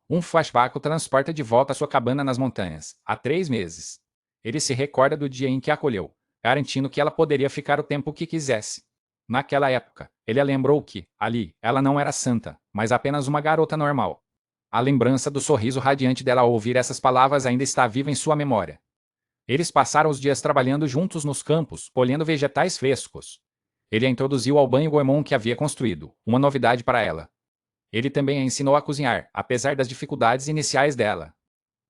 Um flashback o transporta de volta à sua cabana nas montanhas, há 3 meses. Ele se recorda do dia em que a acolheu, garantindo que ela poderia ficar o tempo que quisesse. Naquela época, ele a lembrou que, ali, ela não era santa, mas apenas uma garota normal. A lembrança do sorriso radiante dela ao ouvir essas palavras ainda está viva em sua memória. Eles passaram os dias trabalhando juntos nos campos, colhendo vegetais frescos. Ele a introduziu ao banho goemon que havia construído, uma novidade para ela. Ele também a ensinou a cozinhar, apesar das dificuldades iniciais dela.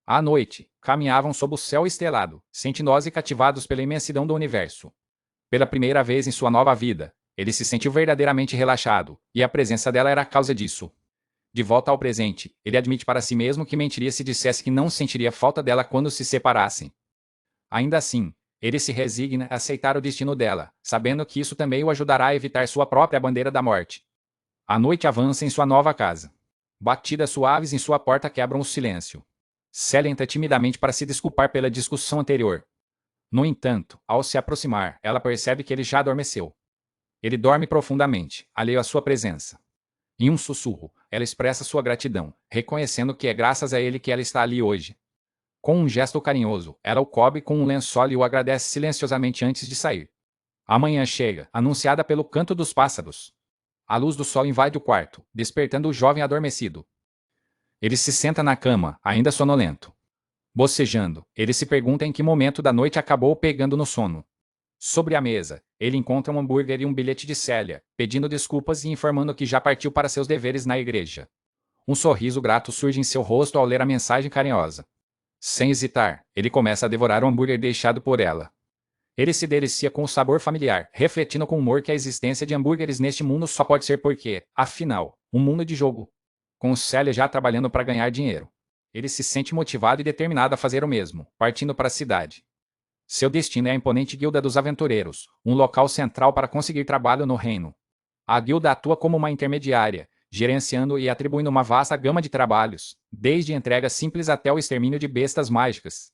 À noite, caminhavam sob o céu estrelado, sentindo-se cativados pela imensidão do universo. Pela primeira vez em sua nova vida, ele se sentiu verdadeiramente relaxado, e a presença dela era a causa disso. De volta ao presente, ele admite para si mesmo que mentiria se dissesse que não sentiria falta dela quando se separassem. Ainda assim, ele se resigna a aceitar o destino dela, sabendo que isso também o ajudará a evitar sua própria bandeira da morte. A noite avança em sua nova casa. Batidas suaves em sua porta quebram o silêncio. Célia entra timidamente para se desculpar pela discussão anterior. No entanto, ao se aproximar, ela percebe que ele já adormeceu. Ele dorme profundamente, alheio à sua presença. Em um sussurro, ela expressa sua gratidão, reconhecendo que é graças a ele que ela está ali hoje. Com um gesto carinhoso, ela o cobre com um lençol e o agradece silenciosamente antes de sair. A manhã chega, anunciada pelo canto dos pássaros. A luz do sol invade o quarto, despertando o jovem adormecido. Ele se senta na cama, ainda sonolento. Bocejando, ele se pergunta em que momento da noite acabou pegando no sono. Sobre a mesa, ele encontra um hambúrguer e um bilhete de Célia, pedindo desculpas e informando que já partiu para seus deveres na igreja. Um sorriso grato surge em seu rosto ao ler a mensagem carinhosa. Sem hesitar, ele começa a devorar o hambúrguer deixado por ela. Ele se delicia com o sabor familiar, refletindo com humor que a existência de hambúrgueres neste mundo só pode ser porque, afinal, um mundo de jogo. Com Célia já trabalhando para ganhar dinheiro. Ele se sente motivado e determinado a fazer o mesmo, partindo para a cidade. Seu destino é a imponente Guilda dos Aventureiros, um local central para conseguir trabalho no reino. A guilda atua como uma intermediária, gerenciando e atribuindo uma vasta gama de trabalhos, desde entregas simples até o extermínio de bestas mágicas.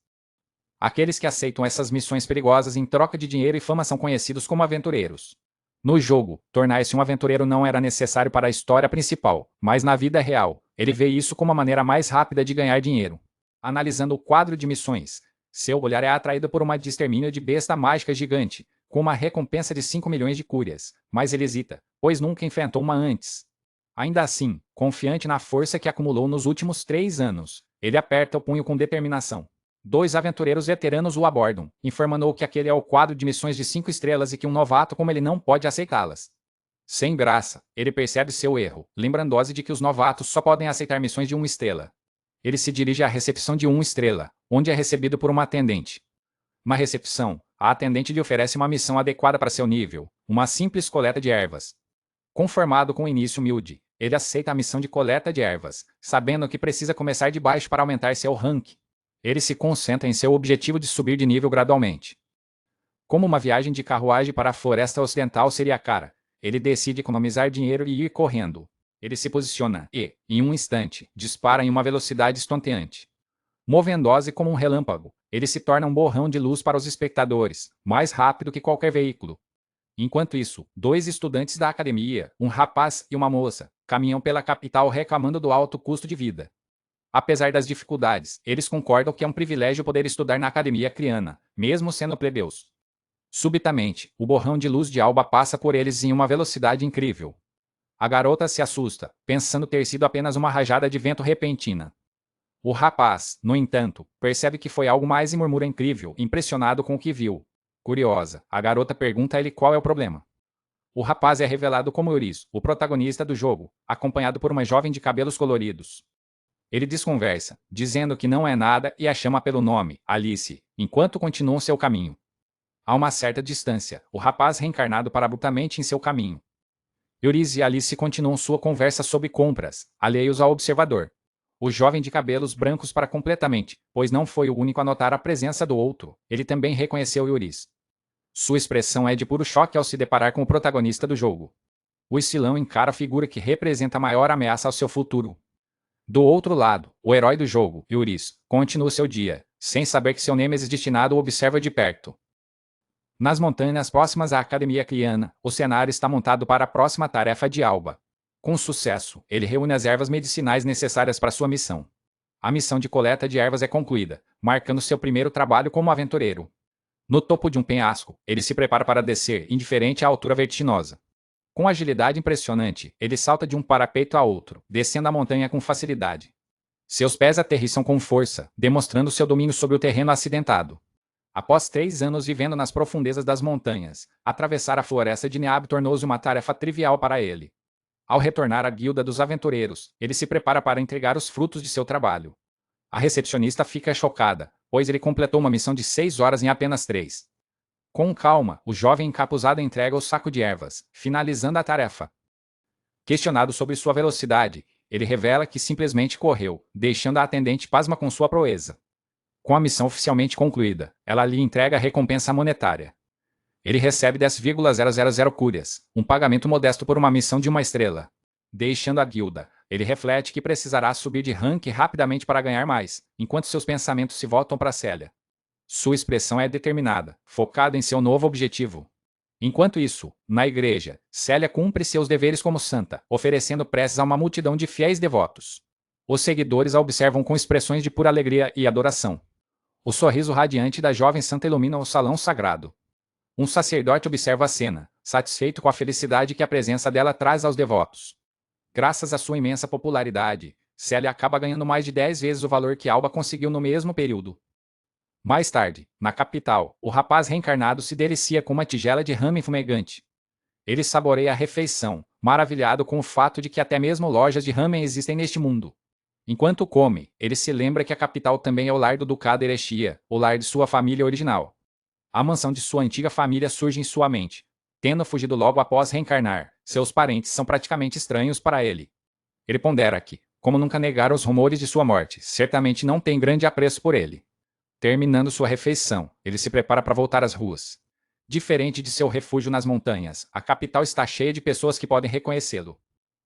Aqueles que aceitam essas missões perigosas em troca de dinheiro e fama são conhecidos como aventureiros. No jogo, tornar-se um aventureiro não era necessário para a história principal, mas na vida real, ele vê isso como a maneira mais rápida de ganhar dinheiro. Analisando o quadro de missões, seu olhar é atraído por uma de extermínio de besta mágica gigante, com uma recompensa de 5 milhões de cúrias, mas ele hesita, pois nunca enfrentou uma antes. Ainda assim, confiante na força que acumulou nos últimos 3 anos, ele aperta o punho com determinação. 2 aventureiros veteranos o abordam, informando que aquele é o quadro de missões de 5 estrelas e que um novato como ele não pode aceitá-las. Sem graça, ele percebe seu erro, lembrando-se de que os novatos só podem aceitar missões de 1 estrela. Ele se dirige à recepção de 1 estrela, onde é recebido por uma atendente. Na recepção, a atendente lhe oferece uma missão adequada para seu nível, uma simples coleta de ervas. Conformado com o início humilde, ele aceita a missão de coleta de ervas, sabendo que precisa começar de baixo para aumentar seu rank. Ele se concentra em seu objetivo de subir de nível gradualmente. Como uma viagem de carruagem para a floresta ocidental seria cara, ele decide economizar dinheiro e ir correndo. Ele se posiciona e, em um instante, dispara em uma velocidade estonteante. Movendo-se como um relâmpago, ele se torna um borrão de luz para os espectadores, mais rápido que qualquer veículo. Enquanto isso, dois estudantes da academia, um rapaz e uma moça, caminham pela capital reclamando do alto custo de vida. Apesar das dificuldades, eles concordam que é um privilégio poder estudar na academia criana, mesmo sendo plebeus. Subitamente, o borrão de luz de alba passa por eles em uma velocidade incrível. A garota se assusta, pensando ter sido apenas uma rajada de vento repentina. O rapaz, no entanto, percebe que foi algo mais e murmura incrível, impressionado com o que viu. Curiosa, a garota pergunta a ele qual é o problema. O rapaz é revelado como Euris, o protagonista do jogo, acompanhado por uma jovem de cabelos coloridos. Ele desconversa, dizendo que não é nada e a chama pelo nome, Alice, enquanto continuam seu caminho. A uma certa distância, o rapaz reencarnado para abruptamente em seu caminho. Euris e Alice continuam sua conversa sobre compras, alheios ao observador. O jovem de cabelos brancos para completamente, pois não foi o único a notar a presença do outro, ele também reconheceu Euris. Sua expressão é de puro choque ao se deparar com o protagonista do jogo. O estilão encara a figura que representa a maior ameaça ao seu futuro. Do outro lado, o herói do jogo, Euris, continua seu dia, sem saber que seu nêmesis destinado o observa de perto. Nas montanhas próximas à Academia Criana, o cenário está montado para a próxima tarefa de Alba. Com sucesso, ele reúne as ervas medicinais necessárias para sua missão. A missão de coleta de ervas é concluída, marcando seu primeiro trabalho como aventureiro. No topo de um penhasco, ele se prepara para descer, indiferente à altura vertiginosa. Com agilidade impressionante, ele salta de um parapeito a outro, descendo a montanha com facilidade. Seus pés aterrissam com força, demonstrando seu domínio sobre o terreno acidentado. Após 3 anos vivendo nas profundezas das montanhas, atravessar a floresta de Neab tornou-se uma tarefa trivial para ele. Ao retornar à guilda dos aventureiros, ele se prepara para entregar os frutos de seu trabalho. A recepcionista fica chocada, pois ele completou uma missão de 6 horas em apenas 3. Com calma, o jovem encapuzado entrega o saco de ervas, finalizando a tarefa. Questionado sobre sua velocidade, ele revela que simplesmente correu, deixando a atendente pasma com sua proeza. Com a missão oficialmente concluída, ela lhe entrega a recompensa monetária. Ele recebe 10,000 cúrias, um pagamento modesto por uma missão de 1 estrela. Deixando a guilda, ele reflete que precisará subir de rank rapidamente para ganhar mais, enquanto seus pensamentos se voltam para Célia. Sua expressão é determinada, focada em seu novo objetivo. Enquanto isso, na igreja, Célia cumpre seus deveres como santa, oferecendo preces a uma multidão de fiéis devotos. Os seguidores a observam com expressões de pura alegria e adoração. O sorriso radiante da jovem santa ilumina o salão sagrado. Um sacerdote observa a cena, satisfeito com a felicidade que a presença dela traz aos devotos. Graças à sua imensa popularidade, Célia acaba ganhando mais de 10 vezes o valor que Alba conseguiu no mesmo período. Mais tarde, na capital, o rapaz reencarnado se delicia com uma tigela de ramen fumegante. Ele saboreia a refeição, maravilhado com o fato de que até mesmo lojas de ramen existem neste mundo. Enquanto come, ele se lembra que a capital também é o lar do Ducado Erechia, o lar de sua família original. A mansão de sua antiga família surge em sua mente. Tendo fugido logo após reencarnar, seus parentes são praticamente estranhos para ele. Ele pondera que, como nunca negaram os rumores de sua morte, certamente não tem grande apreço por ele. Terminando sua refeição, ele se prepara para voltar às ruas. Diferente de seu refúgio nas montanhas, a capital está cheia de pessoas que podem reconhecê-lo.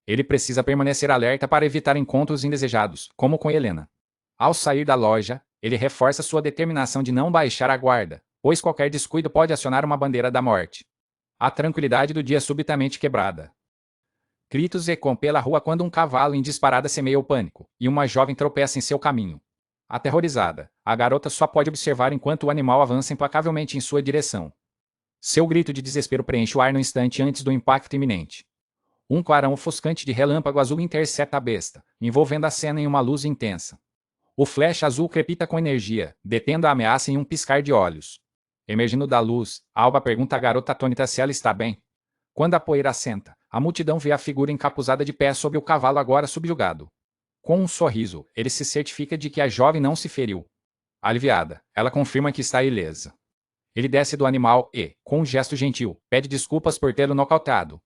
Ele precisa permanecer alerta para evitar encontros indesejados, como com Helena. Ao sair da loja, ele reforça sua determinação de não baixar a guarda, pois qualquer descuido pode acionar uma bandeira da morte. A tranquilidade do dia é subitamente quebrada. Gritos ecoam pela rua quando um cavalo em disparada semeia o pânico, e uma jovem tropeça em seu caminho. Aterrorizada, a garota só pode observar enquanto o animal avança implacavelmente em sua direção. Seu grito de desespero preenche o ar no instante antes do impacto iminente. Um clarão ofuscante de relâmpago azul intercepta a besta, envolvendo a cena em uma luz intensa. O flash azul crepita com energia, detendo a ameaça em um piscar de olhos. Emergindo da luz, Alba pergunta à garota atônita se ela está bem. Quando a poeira assenta, a multidão vê a figura encapuzada de pé sob o cavalo agora subjugado. Com um sorriso, ele se certifica de que a jovem não se feriu. Aliviada, ela confirma que está ilesa. Ele desce do animal e, com um gesto gentil, pede desculpas por tê-lo nocauteado.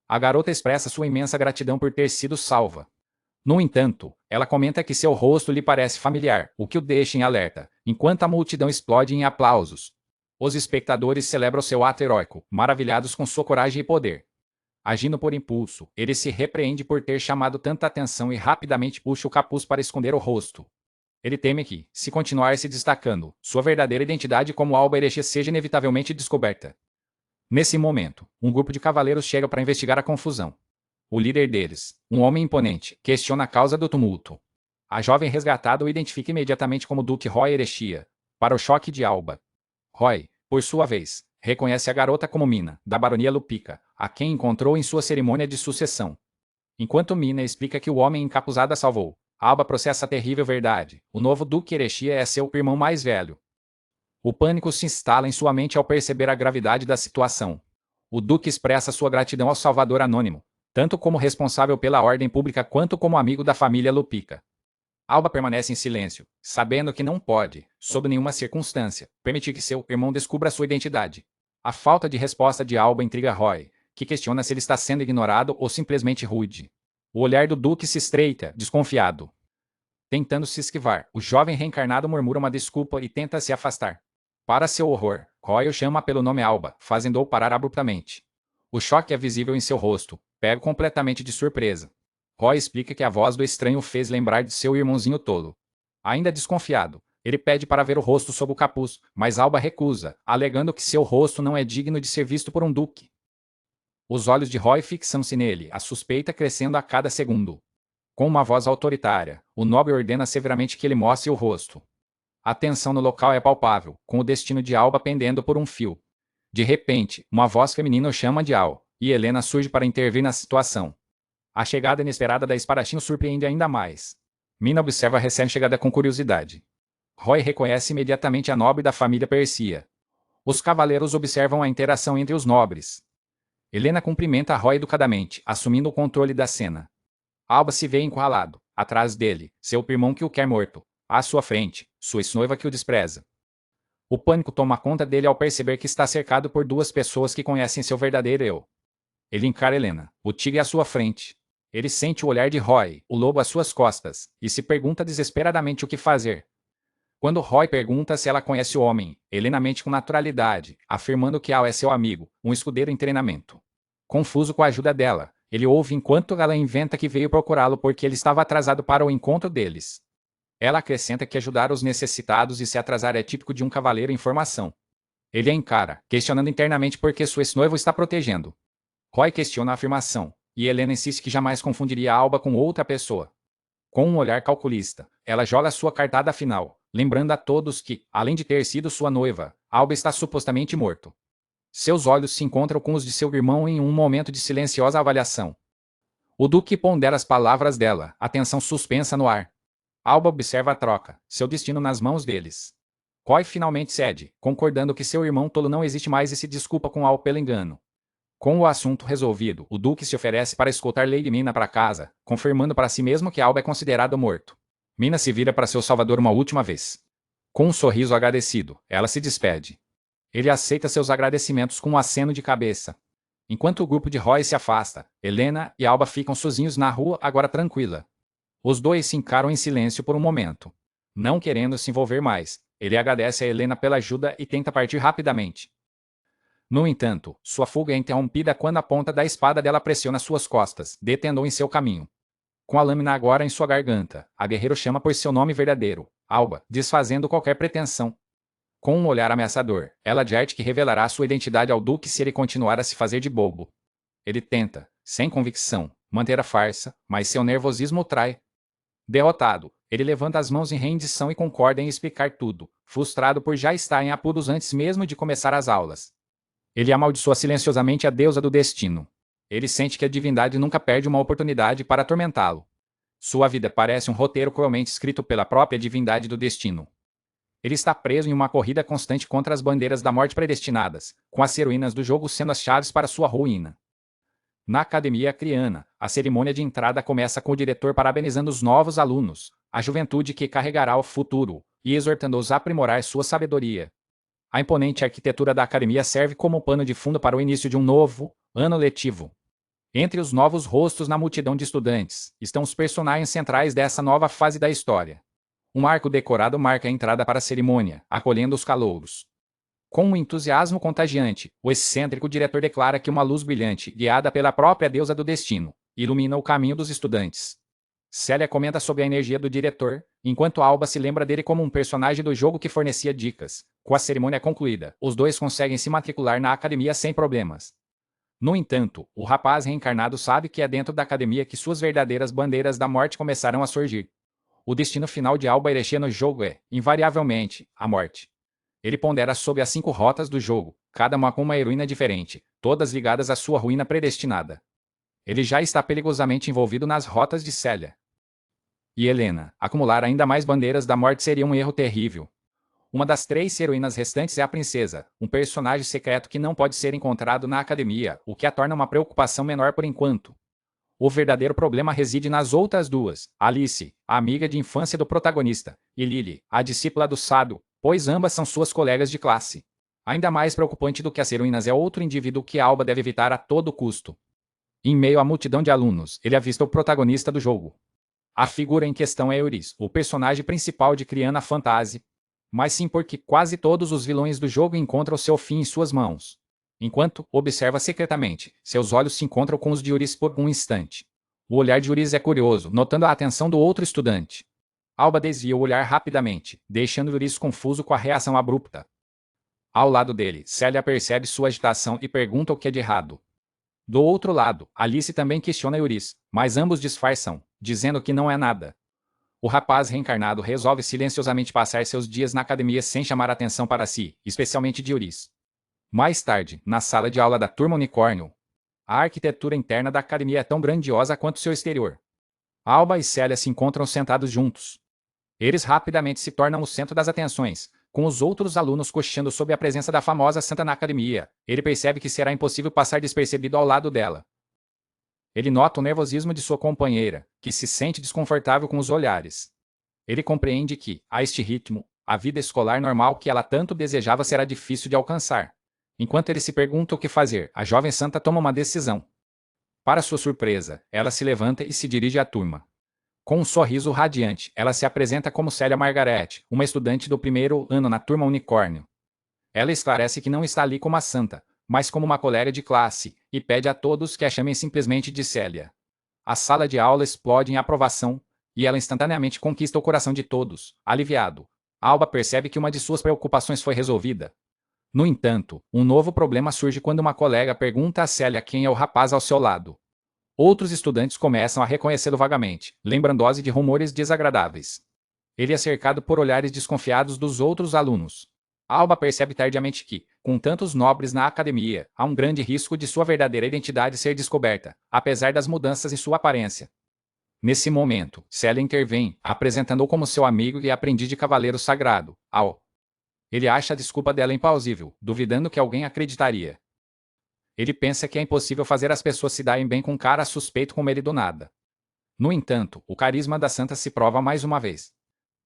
A garota expressa sua imensa gratidão por ter sido salva. No entanto, ela comenta que seu rosto lhe parece familiar, o que o deixa em alerta, enquanto a multidão explode em aplausos. Os espectadores celebram seu ato heróico, maravilhados com sua coragem e poder. Agindo por impulso, ele se repreende por ter chamado tanta atenção e rapidamente puxa o capuz para esconder o rosto. Ele teme que, se continuar se destacando, sua verdadeira identidade como Alba Erechia seja inevitavelmente descoberta. Nesse momento, um grupo de cavaleiros chega para investigar a confusão. O líder deles, um homem imponente, questiona a causa do tumulto. A jovem resgatada o identifica imediatamente como Duque Roy Erechia, para o choque de Alba. Roy, por sua vez, reconhece a garota como Mina, da baronia Lupica, a quem encontrou em sua cerimônia de sucessão. Enquanto Mina explica que o homem encapuzado a salvou, Alba processa a terrível verdade: o novo Duque Erechia é seu irmão mais velho. O pânico se instala em sua mente ao perceber a gravidade da situação. O Duque expressa sua gratidão ao Salvador Anônimo, tanto como responsável pela ordem pública quanto como amigo da família Lupica. Alba permanece em silêncio, sabendo que não pode, sob nenhuma circunstância, permitir que seu irmão descubra sua identidade. A falta de resposta de Alba intriga Roy, que questiona se ele está sendo ignorado ou simplesmente rude. O olhar do Duque se estreita, desconfiado. Tentando se esquivar, o jovem reencarnado murmura uma desculpa e tenta se afastar. Para seu horror, Roy o chama pelo nome Alba, fazendo-o parar abruptamente. O choque é visível em seu rosto, pego completamente de surpresa. Roy explica que a voz do estranho o fez lembrar de seu irmãozinho tolo. Ainda desconfiado, ele pede para ver o rosto sob o capuz, mas Alba recusa, alegando que seu rosto não é digno de ser visto por um duque. Os olhos de Roy fixam-se nele, a suspeita crescendo a cada segundo. Com uma voz autoritária, o nobre ordena severamente que ele mostre o rosto. A tensão no local é palpável, com o destino de Alba pendendo por um fio. De repente, uma voz feminina o chama de Al, e Helena surge para intervir na situação. A chegada inesperada da espadachim o surpreende ainda mais. Mina observa a recém-chegada com curiosidade. Roy reconhece imediatamente a nobre da família Persia. Os cavaleiros observam a interação entre os nobres. Helena cumprimenta Roy educadamente, assumindo o controle da cena. Alba se vê encurralado. Atrás dele, seu irmão que o quer morto. À sua frente, sua ex-noiva que o despreza. O pânico toma conta dele ao perceber que está cercado por duas pessoas que conhecem seu verdadeiro eu. Ele encara Helena, o tigre à sua frente. Ele sente o olhar de Roy, o lobo às suas costas, e se pergunta desesperadamente o que fazer. Quando Roy pergunta se ela conhece o homem, Helena mente com naturalidade, afirmando que Al é seu amigo, um escudeiro em treinamento. Confuso com a ajuda dela, ele ouve enquanto ela inventa que veio procurá-lo porque ele estava atrasado para o encontro deles. Ela acrescenta que ajudar os necessitados e se atrasar é típico de um cavaleiro em formação. Ele a encara, questionando internamente por que sua ex-noivo está protegendo. Roy questiona a afirmação, e Helena insiste que jamais confundiria Alba com outra pessoa. Com um olhar calculista, ela joga sua cartada final, lembrando a todos que, além de ter sido sua noiva, Alba está supostamente morto. Seus olhos se encontram com os de seu irmão em um momento de silenciosa avaliação. O Duque pondera as palavras dela, atenção suspensa no ar. Alba observa a troca, seu destino nas mãos deles. Roy finalmente cede, concordando que seu irmão tolo não existe mais e se desculpa com Al pelo engano. Com o assunto resolvido, o Duque se oferece para escoltar Lady Mina para casa, confirmando para si mesmo que Alba é considerado morto. Mina se vira para seu salvador uma última vez. Com um sorriso agradecido, ela se despede. Ele aceita seus agradecimentos com um aceno de cabeça. Enquanto o grupo de Roy se afasta, Helena e Alba ficam sozinhos na rua, agora tranquila. Os dois se encaram em silêncio por um momento. Não querendo se envolver mais, ele agradece a Helena pela ajuda e tenta partir rapidamente. No entanto, sua fuga é interrompida quando a ponta da espada dela pressiona suas costas, detendo-o em seu caminho. Com a lâmina agora em sua garganta, a guerreira chama por seu nome verdadeiro, Alba, desfazendo qualquer pretensão. Com um olhar ameaçador, ela adverte que revelará sua identidade ao Duque se ele continuar a se fazer de bobo. Ele tenta, sem convicção, manter a farsa, mas seu nervosismo o trai. Derrotado, ele levanta as mãos em rendição e concorda em explicar tudo, frustrado por já estar em apuros antes mesmo de começar as aulas. Ele amaldiçoa silenciosamente a deusa do destino. Ele sente que a divindade nunca perde uma oportunidade para atormentá-lo. Sua vida parece um roteiro cruelmente escrito pela própria divindade do destino. Ele está preso em uma corrida constante contra as bandeiras da morte predestinadas, com as heroínas do jogo sendo as chaves para sua ruína. Na academia criana, a cerimônia de entrada começa com o diretor parabenizando os novos alunos, a juventude que carregará o futuro, e exortando-os a aprimorar sua sabedoria. A imponente arquitetura da academia serve como pano de fundo para o início de um novo ano letivo. Entre os novos rostos na multidão de estudantes, estão os personagens centrais dessa nova fase da história. Um arco decorado marca a entrada para a cerimônia, acolhendo os calouros. Com um entusiasmo contagiante, o excêntrico diretor declara que uma luz brilhante, guiada pela própria deusa do destino, ilumina o caminho dos estudantes. Célia comenta sobre a energia do diretor, enquanto Alba se lembra dele como um personagem do jogo que fornecia dicas. Com a cerimônia concluída, os dois conseguem se matricular na academia sem problemas. No entanto, o rapaz reencarnado sabe que é dentro da academia que suas verdadeiras bandeiras da morte começarão a surgir. O destino final de Alba Erechia no jogo é, invariavelmente, a morte. Ele pondera sobre as 5 rotas do jogo, cada uma com uma heroína diferente, todas ligadas à sua ruína predestinada. Ele já está perigosamente envolvido nas rotas de Célia e Helena. Acumular ainda mais bandeiras da morte seria um erro terrível. Uma das 3 heroínas restantes é a princesa, um personagem secreto que não pode ser encontrado na academia, o que a torna uma preocupação menor por enquanto. O verdadeiro problema reside nas outras 2, Alice, a amiga de infância do protagonista, e Lily, a discípula do Sado, pois ambas são suas colegas de classe. Ainda mais preocupante do que as heroínas é outro indivíduo que Alba deve evitar a todo custo. Em meio à multidão de alunos, ele avista o protagonista do jogo. A figura em questão é Euris, o personagem principal de Criana Fantasy, mas sim porque quase todos os vilões do jogo encontram seu fim em suas mãos. Enquanto observa secretamente, seus olhos se encontram com os de Euris por um instante. O olhar de Euris é curioso, notando a atenção do outro estudante. Alba desvia o olhar rapidamente, deixando Euris confuso com a reação abrupta. Ao lado dele, Célia percebe sua agitação e pergunta o que é de errado. Do outro lado, Alice também questiona Euris, mas ambos disfarçam, dizendo que não é nada. O rapaz reencarnado resolve silenciosamente passar seus dias na academia sem chamar atenção para si, especialmente de Euris. Mais tarde, na sala de aula da turma Unicórnio, a arquitetura interna da academia é tão grandiosa quanto seu exterior. Alba e Célia se encontram sentados juntos. Eles rapidamente se tornam o centro das atenções, com os outros alunos cochichando sobre a presença da famosa santa na academia. Ele percebe que será impossível passar despercebido ao lado dela. Ele nota o nervosismo de sua companheira, que se sente desconfortável com os olhares. Ele compreende que, a este ritmo, a vida escolar normal que ela tanto desejava será difícil de alcançar. Enquanto ele se pergunta o que fazer, a jovem santa toma uma decisão. Para sua surpresa, ela se levanta e se dirige à turma. Com um sorriso radiante, ela se apresenta como Célia Margaret, uma estudante do primeiro ano na turma Unicórnio. Ela esclarece que não está ali como a santa, mas como uma colega de classe, e pede a todos que a chamem simplesmente de Célia. A sala de aula explode em aprovação, e ela instantaneamente conquista o coração de todos, aliviado. Alba percebe que uma de suas preocupações foi resolvida. No entanto, um novo problema surge quando uma colega pergunta a Célia quem é o rapaz ao seu lado. Outros estudantes começam a reconhecê-lo vagamente, lembrando-se de rumores desagradáveis. Ele é cercado por olhares desconfiados dos outros alunos. Alba percebe tardiamente que, com tantos nobres na academia, há um grande risco de sua verdadeira identidade ser descoberta, apesar das mudanças em sua aparência. Nesse momento, Célia intervém, apresentando-o como seu amigo e aprendiz de cavaleiro sagrado, Al. Ele acha a desculpa dela implausível, duvidando que alguém acreditaria. Ele pensa que é impossível fazer as pessoas se darem bem com um cara suspeito como ele do nada. No entanto, o carisma da santa se prova mais uma vez.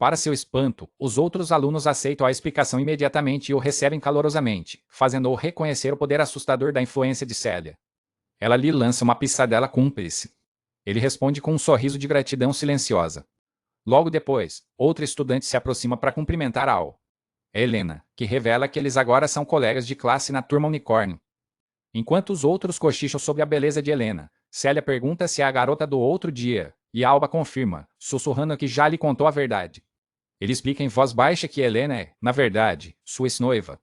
Para seu espanto, os outros alunos aceitam a explicação imediatamente e o recebem calorosamente, fazendo-o reconhecer o poder assustador da influência de Célia. Ela lhe lança uma piscadela cúmplice. Ele responde com um sorriso de gratidão silenciosa. Logo depois, outro estudante se aproxima para cumprimentar Al. É Helena, que revela que eles agora são colegas de classe na turma Unicórnio. Enquanto os outros cochicham sobre a beleza de Helena, Célia pergunta se é a garota do outro dia, e Alba confirma, sussurrando que já lhe contou a verdade. Ele explica em voz baixa que Helena é, na verdade, sua ex-noiva.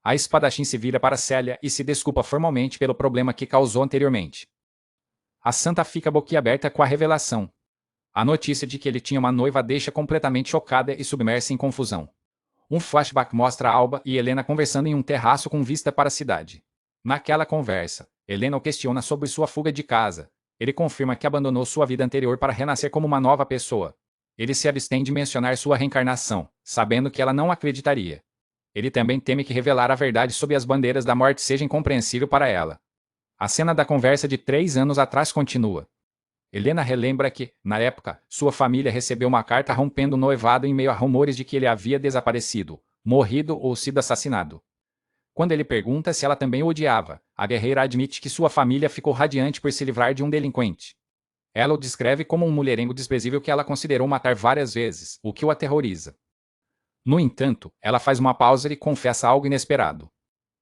A espadachim se vira para Célia e se desculpa formalmente pelo problema que causou anteriormente. A santa fica boquiaberta com a revelação. A notícia de que ele tinha uma noiva a deixa completamente chocada e submersa em confusão. Um flashback mostra Alba e Helena conversando em um terraço com vista para a cidade. Naquela conversa, Helena o questiona sobre sua fuga de casa. Ele confirma que abandonou sua vida anterior para renascer como uma nova pessoa. Ele se abstém de mencionar sua reencarnação, sabendo que ela não acreditaria. Ele também teme que revelar a verdade sobre as bandeiras da morte seja incompreensível para ela. A cena da conversa de 3 anos atrás continua. Helena relembra que, na época, sua família recebeu uma carta rompendo o noivado em meio a rumores de que ele havia desaparecido, morrido ou sido assassinado. Quando ele pergunta se ela também o odiava, a guerreira admite que sua família ficou radiante por se livrar de um delinquente. Ela o descreve como um mulherengo desprezível que ela considerou matar várias vezes, o que o aterroriza. No entanto, ela faz uma pausa e confessa algo inesperado.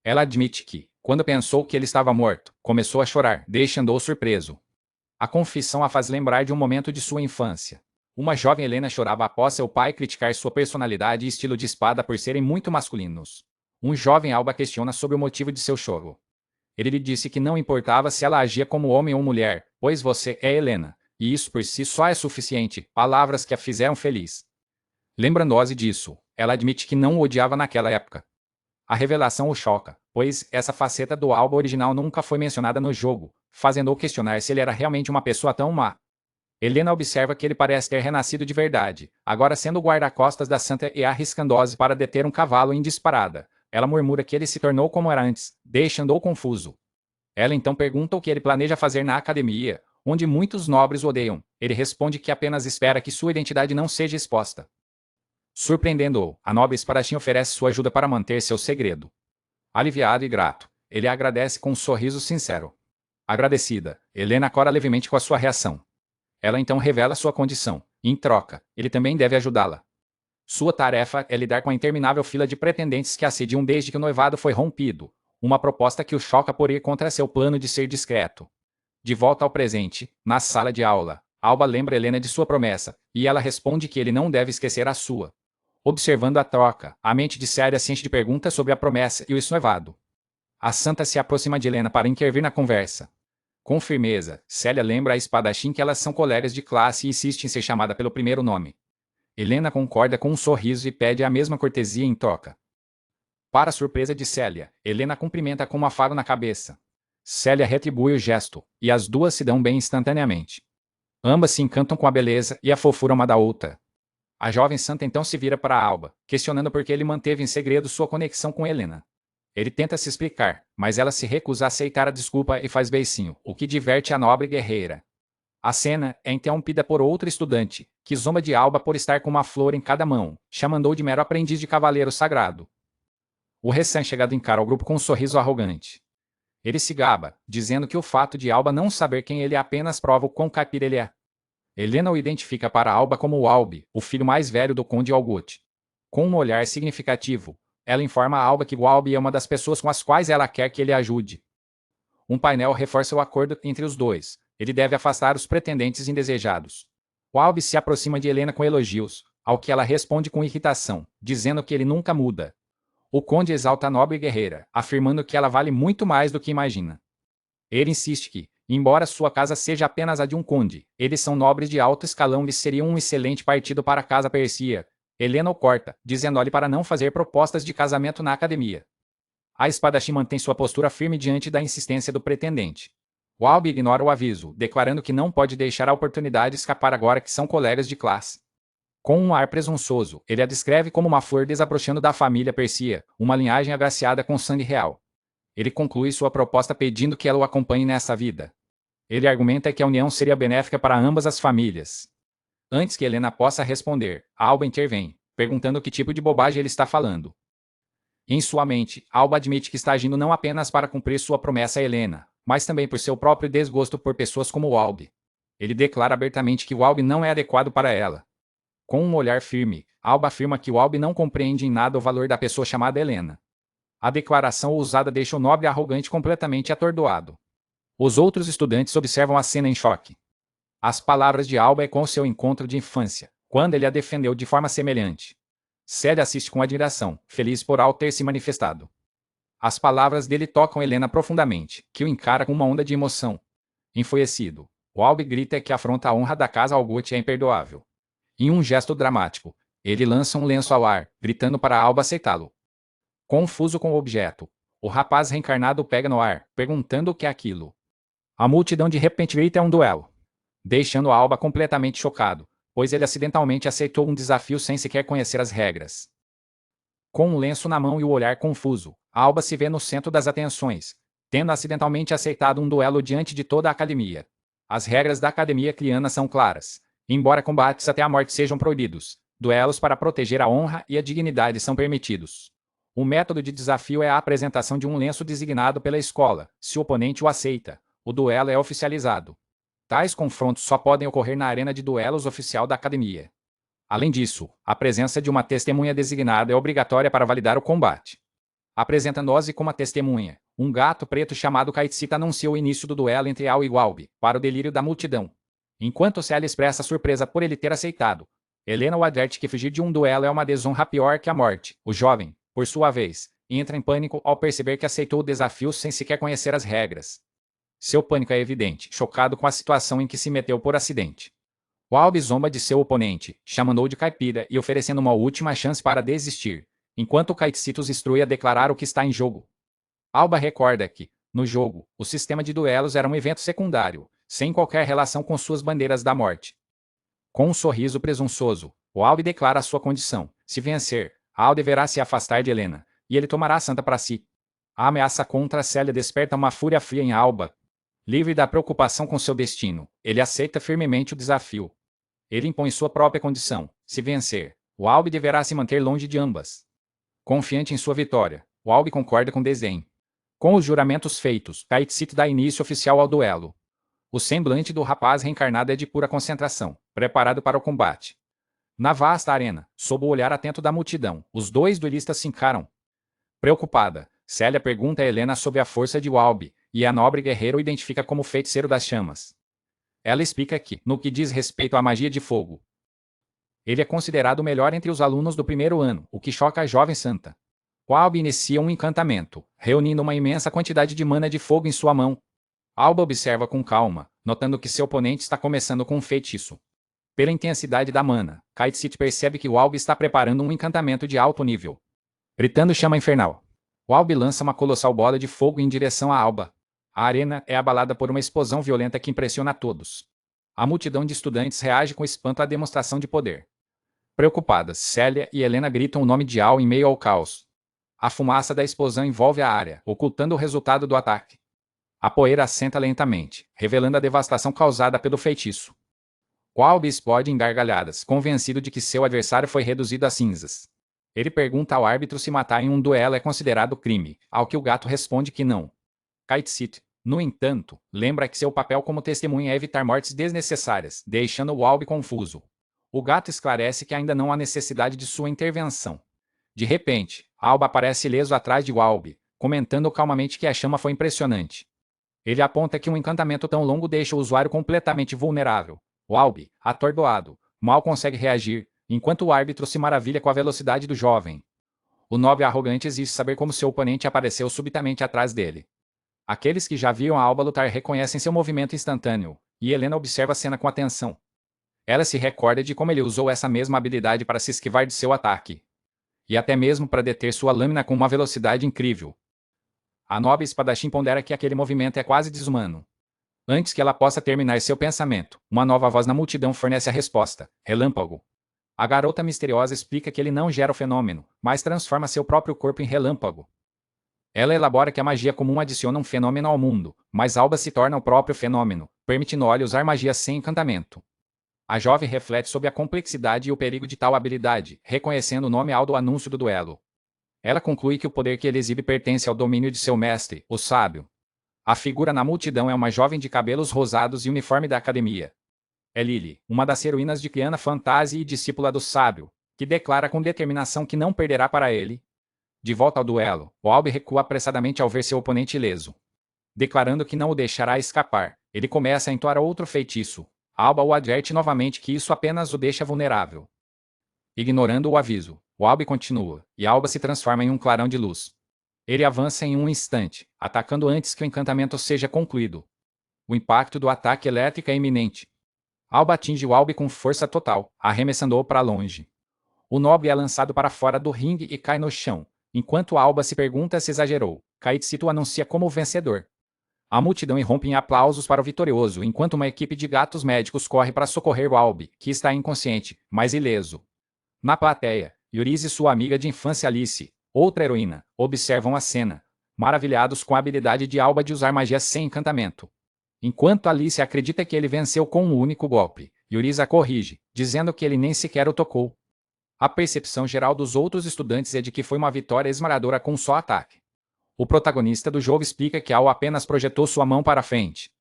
Ela admite que, quando pensou que ele estava morto, começou a chorar, deixando-o surpreso. A confissão a faz lembrar de um momento de sua infância. Uma jovem Helena chorava após seu pai criticar sua personalidade e estilo de espada por serem muito masculinos. Um jovem Alba questiona sobre o motivo de seu choro. Ele lhe disse que não importava se ela agia como homem ou mulher, pois você é Helena, e isso por si só é suficiente, palavras que a fizeram feliz. Lembrando-se disso, ela admite que não o odiava naquela época. A revelação o choca, pois essa faceta do Alba original nunca foi mencionada no jogo, fazendo-o questionar se ele era realmente uma pessoa tão má. Helena observa que ele parece ter renascido de verdade, agora sendo o guarda-costas da Santa e arriscando-se para deter um cavalo em disparada. Ela murmura que ele se tornou como era antes, deixando-o confuso. Ela então pergunta o que ele planeja fazer na academia, onde muitos nobres o odeiam. Ele responde que apenas espera que sua identidade não seja exposta. Surpreendendo-o, a nobre espadachim oferece sua ajuda para manter seu segredo. Aliviado e grato, ele agradece com um sorriso sincero. Agradecida, Helena cora levemente com a sua reação. Ela então revela sua condição. Em troca, ele também deve ajudá-la. Sua tarefa é lidar com a interminável fila de pretendentes que assediam desde que o noivado foi rompido, uma proposta que o choca por ir contra seu plano de ser discreto. De volta ao presente, na sala de aula, Alba lembra Helena de sua promessa, e ela responde que ele não deve esquecer a sua. Observando a troca, a mente de Célia se enche de perguntas sobre a promessa e o noivado. A santa se aproxima de Helena para intervir na conversa. Com firmeza, Célia lembra a espadachim que elas são colegas de classe e insiste em ser chamada pelo primeiro nome. Helena concorda com um sorriso e pede a mesma cortesia em troca. Para a surpresa de Célia, Helena cumprimenta com um afago na cabeça. Célia retribui o gesto, e as duas se dão bem instantaneamente. Ambas se encantam com a beleza e a fofura uma da outra. A jovem santa então se vira para Alba, questionando por que ele manteve em segredo sua conexão com Helena. Ele tenta se explicar, mas ela se recusa a aceitar a desculpa e faz beicinho, o que diverte a nobre guerreira. A cena é interrompida por outro estudante, que zomba de Alba por estar com uma flor em cada mão, chamando-o de mero aprendiz de cavaleiro sagrado. O recém-chegado encara o grupo com um sorriso arrogante. Ele se gaba, dizendo que o fato de Alba não saber quem ele é apenas prova o quão caipira ele é. Helena o identifica para Alba como o Albi, o filho mais velho do conde Algote. Com um olhar significativo, ela informa a Alba que o Albi é uma das pessoas com as quais ela quer que ele ajude. Um painel reforça o acordo entre os dois. Ele deve afastar os pretendentes indesejados. O Albi se aproxima de Helena com elogios, ao que ela responde com irritação, dizendo que ele nunca muda. O conde exalta a nobre guerreira, afirmando que ela vale muito mais do que imagina. Ele insiste que, embora sua casa seja apenas a de um conde, eles são nobres de alto escalão e seriam um excelente partido para a casa Persia. Helena o corta, dizendo-lhe para não fazer propostas de casamento na academia. A espadachim mantém sua postura firme diante da insistência do pretendente. O Albi ignora o aviso, declarando que não pode deixar a oportunidade escapar agora que são colegas de classe. Com um ar presunçoso, ele a descreve como uma flor desabrochando da família Persia, uma linhagem agraciada com sangue real. Ele conclui sua proposta pedindo que ela o acompanhe nessa vida. Ele argumenta que a união seria benéfica para ambas as famílias. Antes que Helena possa responder, Alba intervém, perguntando que tipo de bobagem ele está falando. Em sua mente, Alba admite que está agindo não apenas para cumprir sua promessa a Helena, mas também por seu próprio desgosto por pessoas como o Albi. Ele declara abertamente que o Albi não é adequado para ela. Com um olhar firme, Alba afirma que o Albi não compreende em nada o valor da pessoa chamada Helena. A declaração ousada deixa o nobre arrogante completamente atordoado. Os outros estudantes observam a cena em choque. As palavras de Alba com seu encontro de infância, quando ele a defendeu de forma semelhante. Célia assiste com admiração, feliz por Al ter se manifestado. As palavras dele tocam Helena profundamente, que o encara com uma onda de emoção. Enfurecido, o Albi grita que a afronta à honra da casa Algote é imperdoável. Em um gesto dramático, ele lança um lenço ao ar, gritando para Alba aceitá-lo. Confuso com o objeto, o rapaz reencarnado pega no ar, perguntando o que é aquilo. A multidão de repente grita um duelo, deixando Alba completamente chocado, pois ele acidentalmente aceitou um desafio sem sequer conhecer as regras. Com um lenço na mão e o olhar confuso, Alba se vê no centro das atenções, tendo acidentalmente aceitado um duelo diante de toda a academia. As regras da academia criana são claras. Embora combates até a morte sejam proibidos, duelos para proteger a honra e a dignidade são permitidos. O método de desafio é a apresentação de um lenço designado pela escola. Se o oponente o aceita, o duelo é oficializado. Tais confrontos só podem ocorrer na arena de duelos oficial da academia. Além disso, a presença de uma testemunha designada é obrigatória para validar o combate. Apresentando-se como a testemunha, um gato preto chamado Kaitsita anuncia o início do duelo entre Ao e Walby, para o delírio da multidão. Enquanto Celia expressa surpresa por ele ter aceitado, Helena o adverte que fugir de um duelo é uma desonra pior que a morte. O jovem, por sua vez, entra em pânico ao perceber que aceitou o desafio sem sequer conhecer as regras. Seu pânico é evidente, chocado com a situação em que se meteu por acidente. Walby zomba de seu oponente, chamando-o de caipira e oferecendo uma última chance para desistir, enquanto Kaitsita os instrui a declarar o que está em jogo. Alba recorda que, no jogo, o sistema de duelos era um evento secundário, sem qualquer relação com suas bandeiras da morte. Com um sorriso presunçoso, Walby declara sua condição. Se vencer, Al deverá se afastar de Helena, e ele tomará a santa para si. A ameaça contra Celia desperta uma fúria fria em Alba. Livre da preocupação com seu destino, ele aceita firmemente o desafio. Ele impõe sua própria condição. Se vencer, Walby deverá se manter longe de ambas. Confiante em sua vitória, Walby concorda com desdém. Com os juramentos feitos, Kaitsita dá início oficial ao duelo. O semblante do rapaz reencarnado é de pura concentração, preparado para o combate. Na vasta arena, sob o olhar atento da multidão, os dois duelistas se encaram. Preocupada, Celia pergunta a Helena sobre a força de Walby, e a nobre guerreiro o identifica como feiticeiro das chamas. Ela explica que, no que diz respeito à magia de fogo, ele é considerado o melhor entre os alunos do primeiro ano, o que choca a jovem santa. Walby inicia um encantamento, reunindo uma imensa quantidade de mana de fogo em sua mão. Alba observa com calma, notando que seu oponente está começando com um feitiço. Pela intensidade da mana, Kaitsita percebe que Walby está preparando um encantamento de alto nível. Gritando chama infernal, Walby lança uma colossal bola de fogo em direção a Alba. A arena é abalada por uma explosão violenta que impressiona a todos. A multidão de estudantes reage com espanto à demonstração de poder. Preocupadas, Celia e Helena gritam o nome de Al em meio ao caos. A fumaça da explosão envolve a área, ocultando o resultado do ataque. A poeira assenta lentamente, revelando a devastação causada pelo feitiço. Walby explode em gargalhadas, convencido de que seu adversário foi reduzido a cinzas. Ele pergunta ao árbitro se matar em um duelo é considerado crime, ao que o gato responde que não. Kaitsita, no entanto, lembra que seu papel como testemunha é evitar mortes desnecessárias, deixando Walby confuso. O gato esclarece que ainda não há necessidade de sua intervenção. De repente, Alba aparece ileso atrás de Walby, comentando calmamente que a chama foi impressionante. Ele aponta que um encantamento tão longo deixa o usuário completamente vulnerável. Walby, atordoado, mal consegue reagir, enquanto o árbitro se maravilha com a velocidade do jovem. O nobre arrogante exige saber como seu oponente apareceu subitamente atrás dele. Aqueles que já viam a Alba lutar reconhecem seu movimento instantâneo, e Helena observa a cena com atenção. Ela se recorda de como ele usou essa mesma habilidade para se esquivar de seu ataque. E até mesmo para deter sua lâmina com uma velocidade incrível. A nobre espadachim pondera que aquele movimento é quase desumano. Antes que ela possa terminar seu pensamento, uma nova voz na multidão fornece a resposta: relâmpago. A garota misteriosa explica que ele não gera o fenômeno, mas transforma seu próprio corpo em relâmpago. Ela elabora que a magia comum adiciona um fenômeno ao mundo, mas Alba se torna o próprio fenômeno, permitindo-lhe usar magia sem encantamento. A jovem reflete sobre a complexidade e o perigo de tal habilidade, reconhecendo o nome ao do anúncio do duelo. Ela conclui que o poder que ele exibe pertence ao domínio de seu mestre, o sábio. A figura na multidão é uma jovem de cabelos rosados e uniforme da academia. É Lily, uma das heroínas de Kiana Fantasy e discípula do sábio, que declara com determinação que não perderá para ele. De volta ao duelo, Walby recua apressadamente ao ver seu oponente ileso. Declarando que não o deixará escapar, ele começa a entoar outro feitiço. Alba o adverte novamente que isso apenas o deixa vulnerável. Ignorando o aviso, Walby continua, e Alba se transforma em um clarão de luz. Ele avança em um instante, atacando antes que o encantamento seja concluído. O impacto do ataque elétrico é iminente. Alba atinge Walby com força total, arremessando-o para longe. O nobre é lançado para fora do ringue e cai no chão. Enquanto Alba se pergunta se exagerou, Kaitsita o anuncia como o vencedor. A multidão irrompe em aplausos para o vitorioso, enquanto uma equipe de gatos médicos corre para socorrer Walby, que está inconsciente, mas ileso. Na plateia, Yuriz e sua amiga de infância Alice, outra heroína, observam a cena, maravilhados com a habilidade de Alba de usar magia sem encantamento. Enquanto Alice acredita que ele venceu com um único golpe, Yuriz a corrige, dizendo que ele nem sequer o tocou. A percepção geral dos outros estudantes é de que foi uma vitória esmagadora com só ataque. O protagonista do jogo explica que Al apenas projetou sua mão para frente.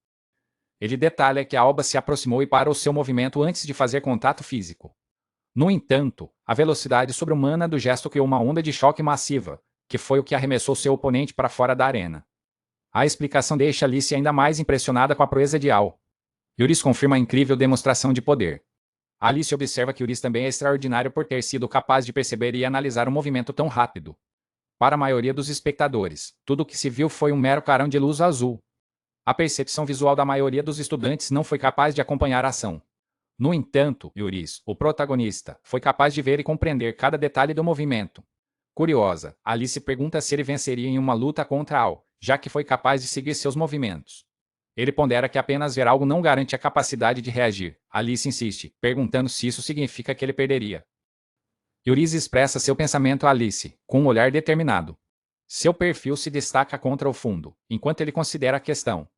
Ele detalha que Alba se aproximou e parou seu movimento antes de fazer contato físico. No entanto, a velocidade sobre-humana do gesto criou uma onda de choque massiva, que foi o que arremessou seu oponente para fora da arena. A explicação deixa Alice ainda mais impressionada com a proeza de Al. Yuris confirma a incrível demonstração de poder. Alice observa que Yuris também é extraordinário por ter sido capaz de perceber e analisar um movimento tão rápido. Para a maioria dos espectadores, tudo o que se viu foi um mero clarão de luz azul. A percepção visual da maioria dos estudantes não foi capaz de acompanhar a ação. No entanto, Yuris, o protagonista, foi capaz de ver e compreender cada detalhe do movimento. Curiosa, Alice pergunta se ele venceria em uma luta contra Al, já que foi capaz de seguir seus movimentos. Ele pondera que apenas ver algo não garante a capacidade de reagir. Alice insiste, perguntando se isso significa que ele perderia. Yuris expressa seu pensamento a Alice, com um olhar determinado. Seu perfil se destaca contra o fundo, enquanto ele considera a questão.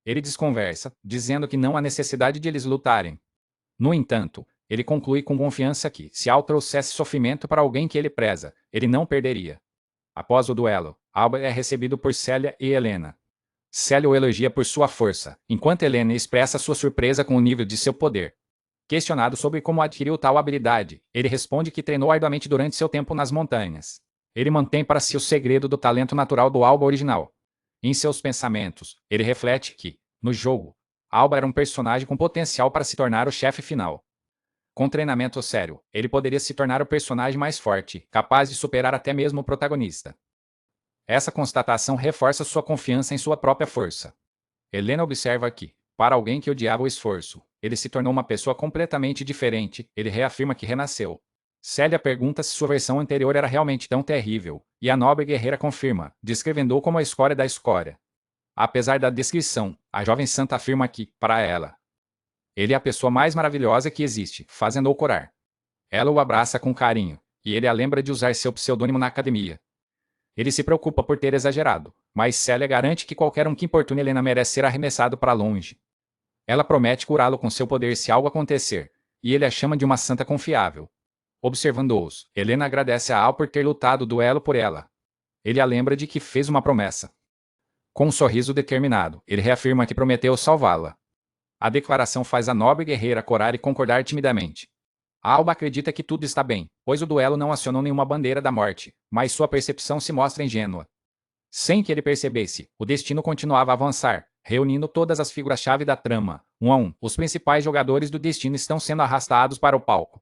Ele desconversa, dizendo que não há necessidade de eles lutarem. No entanto, ele conclui com confiança que, se Al trouxesse sofrimento para alguém que ele preza, ele não perderia. Após o duelo, Alba é recebido por Célia e Helena. Célia o elogia por sua força, enquanto Helena expressa sua surpresa com o nível de seu poder. Questionado sobre como adquiriu tal habilidade, ele responde que treinou arduamente durante seu tempo nas montanhas. Ele mantém para si o segredo do talento natural do Alba original. Em seus pensamentos, ele reflete que, no jogo, Alba era um personagem com potencial para se tornar o chefe final. Com treinamento sério, ele poderia se tornar o personagem mais forte, capaz de superar até mesmo o protagonista. Essa constatação reforça sua confiança em sua própria força. Helena observa que, para alguém que odiava o esforço, ele se tornou uma pessoa completamente diferente. Ele reafirma que renasceu. Célia pergunta se sua versão anterior era realmente tão terrível, e a nobre guerreira confirma, descrevendo-o como a escória da escória. Apesar da descrição, a jovem santa afirma que, para ela, ele é a pessoa mais maravilhosa que existe, fazendo-o corar. Ela o abraça com carinho, e ele a lembra de usar seu pseudônimo na academia. Ele se preocupa por ter exagerado, mas Célia garante que qualquer um que importune Helena merece ser arremessado para longe. Ela promete curá-lo com seu poder se algo acontecer, e ele a chama de uma santa confiável. Observando-os, Helena agradece a Al por ter lutado o duelo por ela. Ele a lembra de que fez uma promessa. Com um sorriso determinado, ele reafirma que prometeu salvá-la. A declaração faz a nobre guerreira corar e concordar timidamente. Alba acredita que tudo está bem, pois o duelo não acionou nenhuma bandeira da morte, mas sua percepção se mostra ingênua. Sem que ele percebesse, o destino continuava a avançar, reunindo todas as figuras-chave da trama. Um a um, os principais jogadores do destino estão sendo arrastados para o palco.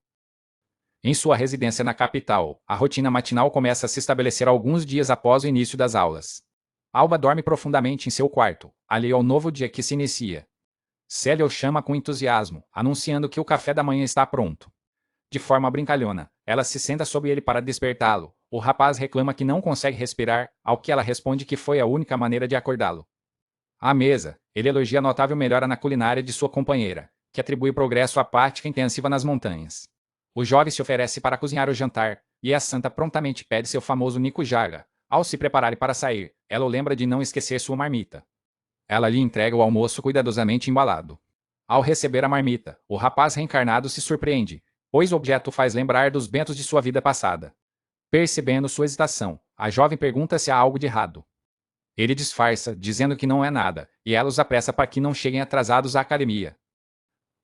Em sua residência na capital, a rotina matinal começa a se estabelecer alguns dias após o início das aulas. Alba dorme profundamente em seu quarto, alheio ao novo dia que se inicia. Célia o chama com entusiasmo, anunciando que o café da manhã está pronto. De forma brincalhona, ela se senta sobre ele para despertá-lo. O rapaz reclama que não consegue respirar, ao que ela responde que foi a única maneira de acordá-lo. À mesa, ele elogia a notável melhora na culinária de sua companheira, que atribui progresso à prática intensiva nas montanhas. O jovem se oferece para cozinhar o jantar, e a santa prontamente pede seu famoso nikujaga. Ao se preparar para sair, ela o lembra de não esquecer sua marmita. Ela lhe entrega o almoço cuidadosamente embalado. Ao receber a marmita, o rapaz reencarnado se surpreende, pois o objeto faz lembrar dos bentos de sua vida passada. Percebendo sua hesitação, a jovem pergunta se há algo de errado. Ele disfarça, dizendo que não é nada, e ela os apressa para que não cheguem atrasados à academia.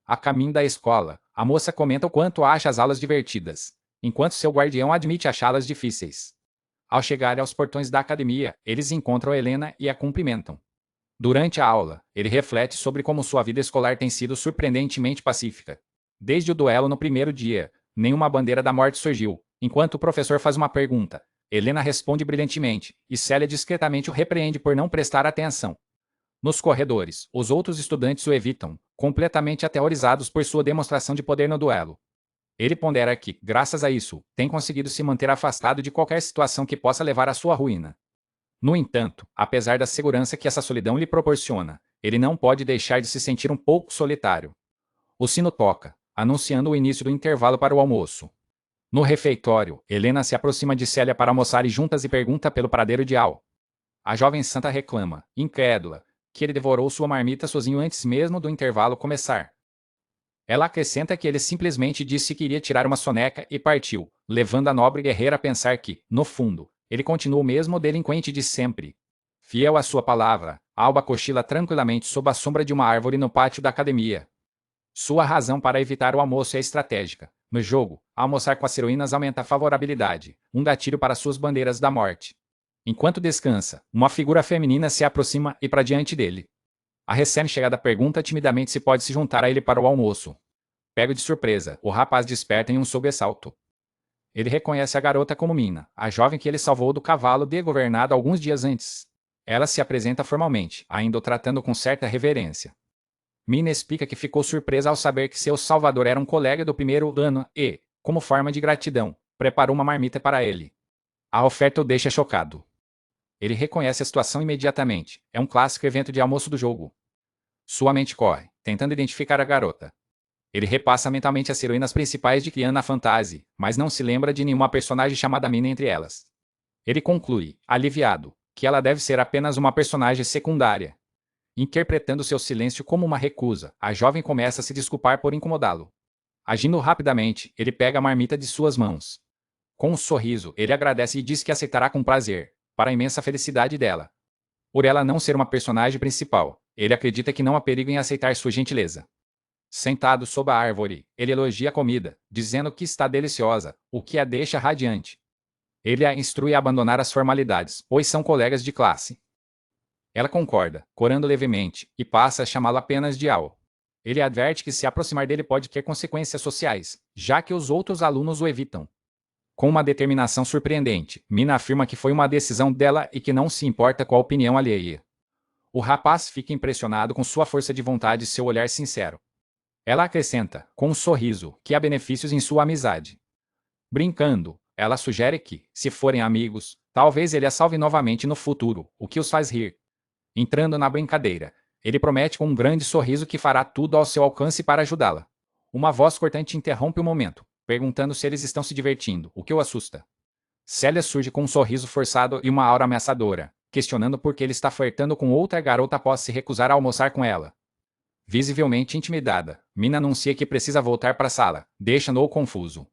A caminho da escola, a moça comenta o quanto acha as aulas divertidas, enquanto seu guardião admite achá-las difíceis. Ao chegarem aos portões da academia, eles encontram Helena e a cumprimentam. Durante a aula, ele reflete sobre como sua vida escolar tem sido surpreendentemente pacífica. Desde o duelo no primeiro dia, nenhuma bandeira da morte surgiu. Enquanto o professor faz uma pergunta, Helena responde brilhantemente, e Célia discretamente o repreende por não prestar atenção. Nos corredores, os outros estudantes o evitam, completamente aterrorizados por sua demonstração de poder no duelo. Ele pondera que, graças a isso, tem conseguido se manter afastado de qualquer situação que possa levar à sua ruína. No entanto, apesar da segurança que essa solidão lhe proporciona, ele não pode deixar de se sentir um pouco solitário. O sino toca, anunciando o início do intervalo para o almoço. No refeitório, Helena se aproxima de Célia para almoçarem juntas e pergunta pelo paradeiro de Al. A jovem santa reclama, incrédula, que ele devorou sua marmita sozinho antes mesmo do intervalo começar. Ela acrescenta que ele simplesmente disse que iria tirar uma soneca e partiu, levando a nobre guerreira a pensar que, no fundo, ele continua o mesmo delinquente de sempre. Fiel à sua palavra, Alba cochila tranquilamente sob a sombra de uma árvore no pátio da academia. Sua razão para evitar o almoço é estratégica. No jogo, almoçar com as heroínas aumenta a favorabilidade, um gatilho para suas bandeiras da morte. Enquanto descansa, uma figura feminina se aproxima e para diante dele. A recém-chegada pergunta timidamente se pode se juntar a ele para o almoço. Pego de surpresa, o rapaz desperta em um sobressalto. Ele reconhece a garota como Mina, a jovem que ele salvou do cavalo desgovernado alguns dias antes. Ela se apresenta formalmente, ainda o tratando com certa reverência. Mina explica que ficou surpresa ao saber que seu salvador era um colega do primeiro ano e, como forma de gratidão, preparou uma marmita para ele. A oferta o deixa chocado. Ele reconhece a situação imediatamente. É um clássico evento de almoço do jogo. Sua mente corre, tentando identificar a garota. Ele repassa mentalmente as heroínas principais de Criana Fantasy, mas não se lembra de nenhuma personagem chamada Mina entre elas. Ele conclui, aliviado, que ela deve ser apenas uma personagem secundária. Interpretando seu silêncio como uma recusa, a jovem começa a se desculpar por incomodá-lo. Agindo rapidamente, ele pega a marmita de suas mãos. Com um sorriso, ele agradece e diz que aceitará com prazer, para a imensa felicidade dela. Por ela não ser uma personagem principal, ele acredita que não há perigo em aceitar sua gentileza. Sentado sob a árvore, ele elogia a comida, dizendo que está deliciosa, o que a deixa radiante. Ele a instrui a abandonar as formalidades, pois são colegas de classe. Ela concorda, corando levemente, e passa a chamá-lo apenas de Al. Ele adverte que se aproximar dele pode ter consequências sociais, já que os outros alunos o evitam. Com uma determinação surpreendente, Mina afirma que foi uma decisão dela e que não se importa com a opinião alheia. O rapaz fica impressionado com sua força de vontade e seu olhar sincero. Ela acrescenta, com um sorriso, que há benefícios em sua amizade. Brincando, ela sugere que, se forem amigos, talvez ele a salve novamente no futuro, o que os faz rir. Entrando na brincadeira, ele promete com um grande sorriso que fará tudo ao seu alcance para ajudá-la. Uma voz cortante interrompe o momento, perguntando se eles estão se divertindo, o que o assusta. Célia surge com um sorriso forçado e uma aura ameaçadora, questionando por que ele está flertando com outra garota após se recusar a almoçar com ela. Visivelmente intimidada, Mina anuncia que precisa voltar para a sala, deixando-o confuso.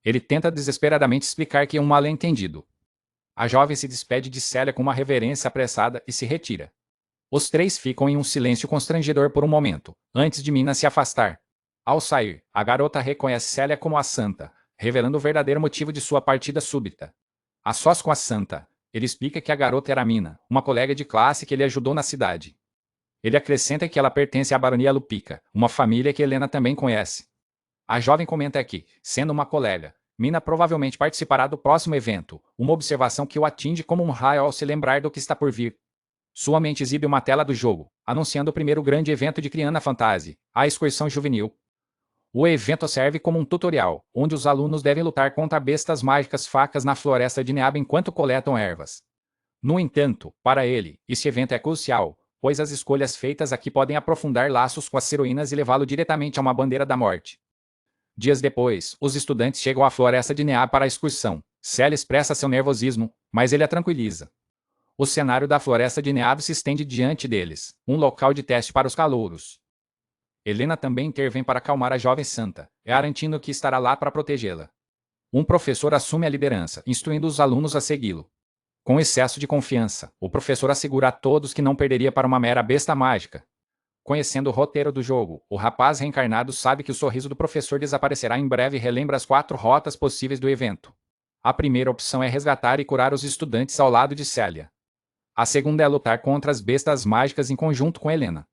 Ele tenta desesperadamente explicar que é um mal-entendido. A jovem se despede de Célia com uma reverência apressada e se retira. Os três ficam em um silêncio constrangedor por um momento, antes de Mina se afastar. Ao sair, a garota reconhece Célia como a santa, revelando o verdadeiro motivo de sua partida súbita. A sós com a santa, ele explica que a garota era Mina, uma colega de classe que ele ajudou na cidade. Ele acrescenta que ela pertence à baronia Lupica, uma família que Helena também conhece. A jovem comenta que, sendo uma colega, Mina provavelmente participará do próximo evento, uma observação que o atinge como um raio ao se lembrar do que está por vir. Sua mente exibe uma tela do jogo, anunciando o primeiro grande evento de Criana Fantasy, a excursão juvenil. O evento serve como um tutorial, onde os alunos devem lutar contra bestas mágicas facas na floresta de Neab enquanto coletam ervas. No entanto, para ele, esse evento é crucial, pois as escolhas feitas aqui podem aprofundar laços com as heroínas e levá-lo diretamente a uma bandeira da morte. Dias depois, os estudantes chegam à floresta de Neab para a excursão. Célia expressa seu nervosismo, mas ele a tranquiliza. O cenário da floresta de Neab se estende diante deles, um local de teste para os calouros. Helena também intervém para acalmar a jovem santa, garantindo que estará lá para protegê-la. Um professor assume a liderança, instruindo os alunos a segui-lo. Com excesso de confiança, o professor assegura a todos que não perderia para uma mera besta mágica. Conhecendo o roteiro do jogo, o rapaz reencarnado sabe que o sorriso do professor desaparecerá em breve e relembra as 4 rotas possíveis do evento. A primeira opção é resgatar e curar os estudantes ao lado de Célia. A segunda é lutar contra as bestas mágicas em conjunto com Helena.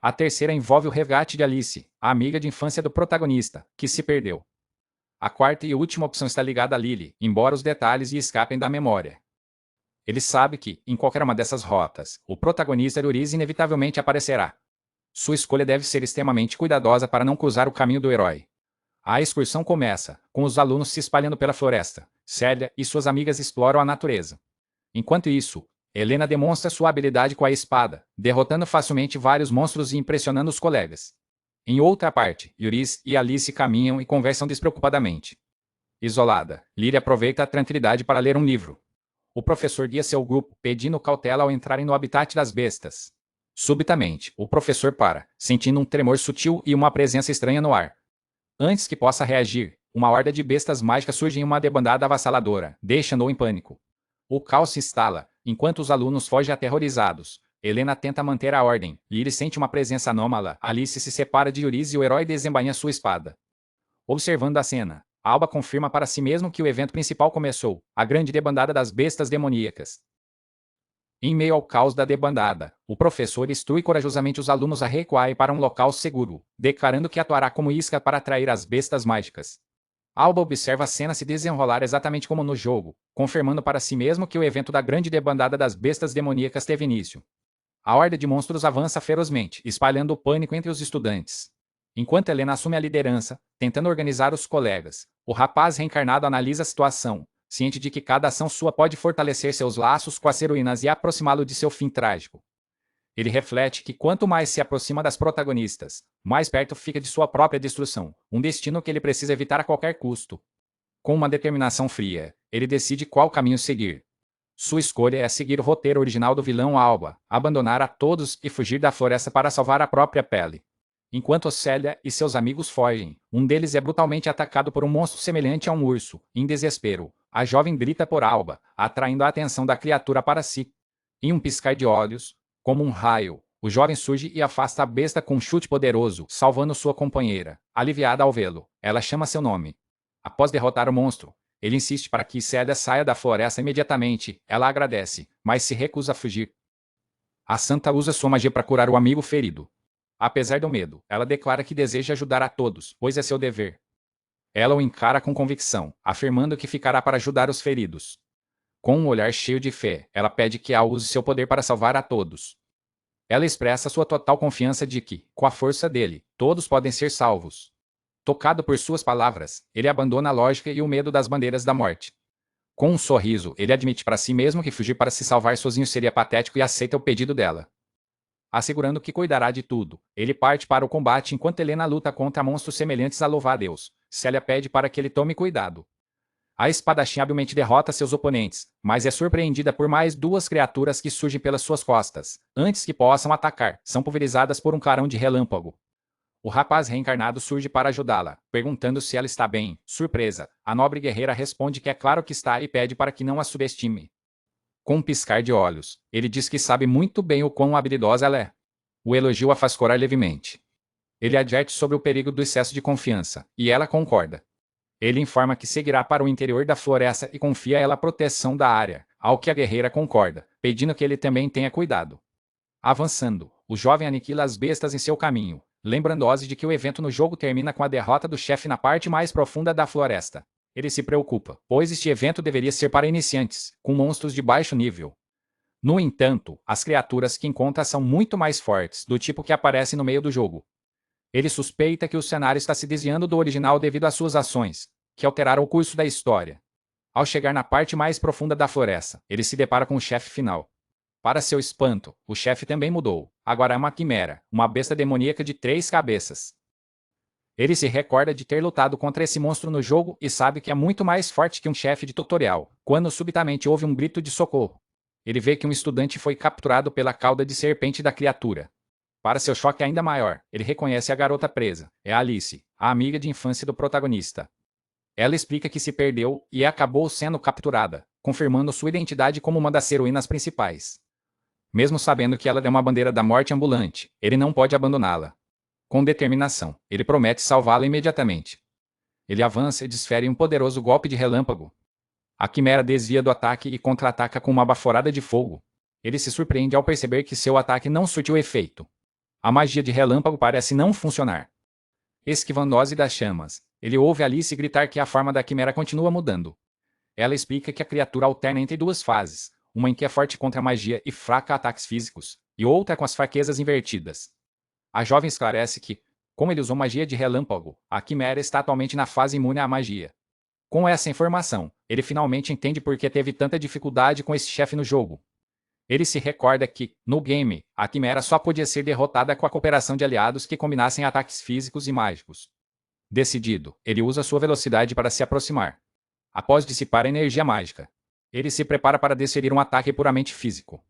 A terceira envolve o resgate de Alice, a amiga de infância do protagonista, que se perdeu. A quarta e última opção está ligada a Lily, embora os detalhes lhe escapem da memória. Ele sabe que, em qualquer uma dessas rotas, o protagonista Yuriz inevitavelmente aparecerá. Sua escolha deve ser extremamente cuidadosa para não cruzar o caminho do herói. A excursão começa, com os alunos se espalhando pela floresta. Célia e suas amigas exploram a natureza. Enquanto isso, Helena demonstra sua habilidade com a espada, derrotando facilmente vários monstros e impressionando os colegas. Em outra parte, Yuriz e Alice caminham e conversam despreocupadamente. Isolada, Lily aproveita a tranquilidade para ler um livro. O professor guia seu grupo, pedindo cautela ao entrarem no habitat das bestas. Subitamente, o professor para, sentindo um tremor sutil e uma presença estranha no ar. Antes que possa reagir, uma horda de bestas mágicas surge em uma debandada avassaladora, deixando-o em pânico. O caos se instala, enquanto os alunos fogem aterrorizados. Helena tenta manter a ordem, Lyris sente uma presença anômala, Alice se separa de Yuriz e o herói desembainha sua espada. Observando a cena, Alba confirma para si mesmo que o evento principal começou, a grande debandada das bestas demoníacas. Em meio ao caos da debandada, o professor instrui corajosamente os alunos a recuarem para um local seguro, declarando que atuará como isca para atrair as bestas mágicas. Alba observa a cena se desenrolar exatamente como no jogo, confirmando para si mesmo que o evento da grande debandada das bestas demoníacas teve início. A horda de monstros avança ferozmente, espalhando o pânico entre os estudantes. Enquanto Helena assume a liderança, tentando organizar os colegas, o rapaz reencarnado analisa a situação, ciente de que cada ação sua pode fortalecer seus laços com as heroínas e aproximá-lo de seu fim trágico. Ele reflete que quanto mais se aproxima das protagonistas, mais perto fica de sua própria destruição, um destino que ele precisa evitar a qualquer custo. Com uma determinação fria, ele decide qual caminho seguir. Sua escolha é seguir o roteiro original do vilão Alba, abandonar a todos e fugir da floresta para salvar a própria pele. Enquanto Célia e seus amigos fogem, um deles é brutalmente atacado por um monstro semelhante a um urso. Em desespero, a jovem grita por Alba, atraindo a atenção da criatura para si. Em um piscar de olhos, como um raio, o jovem surge e afasta a besta com um chute poderoso, salvando sua companheira. Aliviada ao vê-lo, ela chama seu nome. Após derrotar o monstro, ele insiste para que Célia saia da floresta imediatamente. Ela agradece, mas se recusa a fugir. A santa usa sua magia para curar o amigo ferido. Apesar do medo, ela declara que deseja ajudar a todos, pois é seu dever. Ela o encara com convicção, afirmando que ficará para ajudar os feridos. Com um olhar cheio de fé, ela pede que Al use seu poder para salvar a todos. Ela expressa sua total confiança de que, com a força dele, todos podem ser salvos. Tocado por suas palavras, ele abandona a lógica e o medo das bandeiras da morte. Com um sorriso, ele admite para si mesmo que fugir para se salvar sozinho seria patético e aceita o pedido dela. Assegurando que cuidará de tudo, ele parte para o combate enquanto Helena luta contra monstros semelhantes a louvar-a-Deus. Célia pede para que ele tome cuidado. A espadachim habilmente derrota seus oponentes, mas é surpreendida por mais duas criaturas que surgem pelas suas costas. Antes que possam atacar, são pulverizadas por um clarão de relâmpago. O rapaz reencarnado surge para ajudá-la, perguntando se ela está bem. Surpresa, a nobre guerreira responde que é claro que está e pede para que não a subestime. Com um piscar de olhos, ele diz que sabe muito bem o quão habilidosa ela é. O elogio a faz corar levemente. Ele adverte sobre o perigo do excesso de confiança, e ela concorda. Ele informa que seguirá para o interior da floresta e confia a ela a proteção da área, ao que a guerreira concorda, pedindo que ele também tenha cuidado. Avançando, o jovem aniquila as bestas em seu caminho, lembrando-os de que o evento no jogo termina com a derrota do chefe na parte mais profunda da floresta. Ele se preocupa, pois este evento deveria ser para iniciantes, com monstros de baixo nível. No entanto, as criaturas que encontra são muito mais fortes, do tipo que aparece no meio do jogo. Ele suspeita que o cenário está se desviando do original devido às suas ações, que alteraram o curso da história. Ao chegar na parte mais profunda da floresta, ele se depara com o chefe final. Para seu espanto, o chefe também mudou. Agora é uma quimera, uma besta demoníaca de 3 cabeças. Ele se recorda de ter lutado contra esse monstro no jogo e sabe que é muito mais forte que um chefe de tutorial, quando subitamente houve um grito de socorro. Ele vê que um estudante foi capturado pela cauda de serpente da criatura. Para seu choque ainda maior, ele reconhece a garota presa. É Alice, a amiga de infância do protagonista. Ela explica que se perdeu e acabou sendo capturada, confirmando sua identidade como uma das heroínas principais. Mesmo sabendo que ela é uma bandeira da morte ambulante, ele não pode abandoná-la. Com determinação, ele promete salvá-la imediatamente. Ele avança e desfere um poderoso golpe de relâmpago. A quimera desvia do ataque e contra-ataca com uma baforada de fogo. Ele se surpreende ao perceber que seu ataque não surtiu efeito. A magia de relâmpago parece não funcionar. Esquivando-se das chamas, ele ouve Alice gritar que a forma da quimera continua mudando. Ela explica que a criatura alterna entre duas fases, uma em que é forte contra a magia e fraca a ataques físicos, e outra com as fraquezas invertidas. A jovem esclarece que, como ele usou magia de relâmpago, a quimera está atualmente na fase imune à magia. Com essa informação, ele finalmente entende por que teve tanta dificuldade com esse chefe no jogo. Ele se recorda que, no game, a quimera só podia ser derrotada com a cooperação de aliados que combinassem ataques físicos e mágicos. Decidido, ele usa sua velocidade para se aproximar. Após dissipar a energia mágica, ele se prepara para desferir um ataque puramente físico.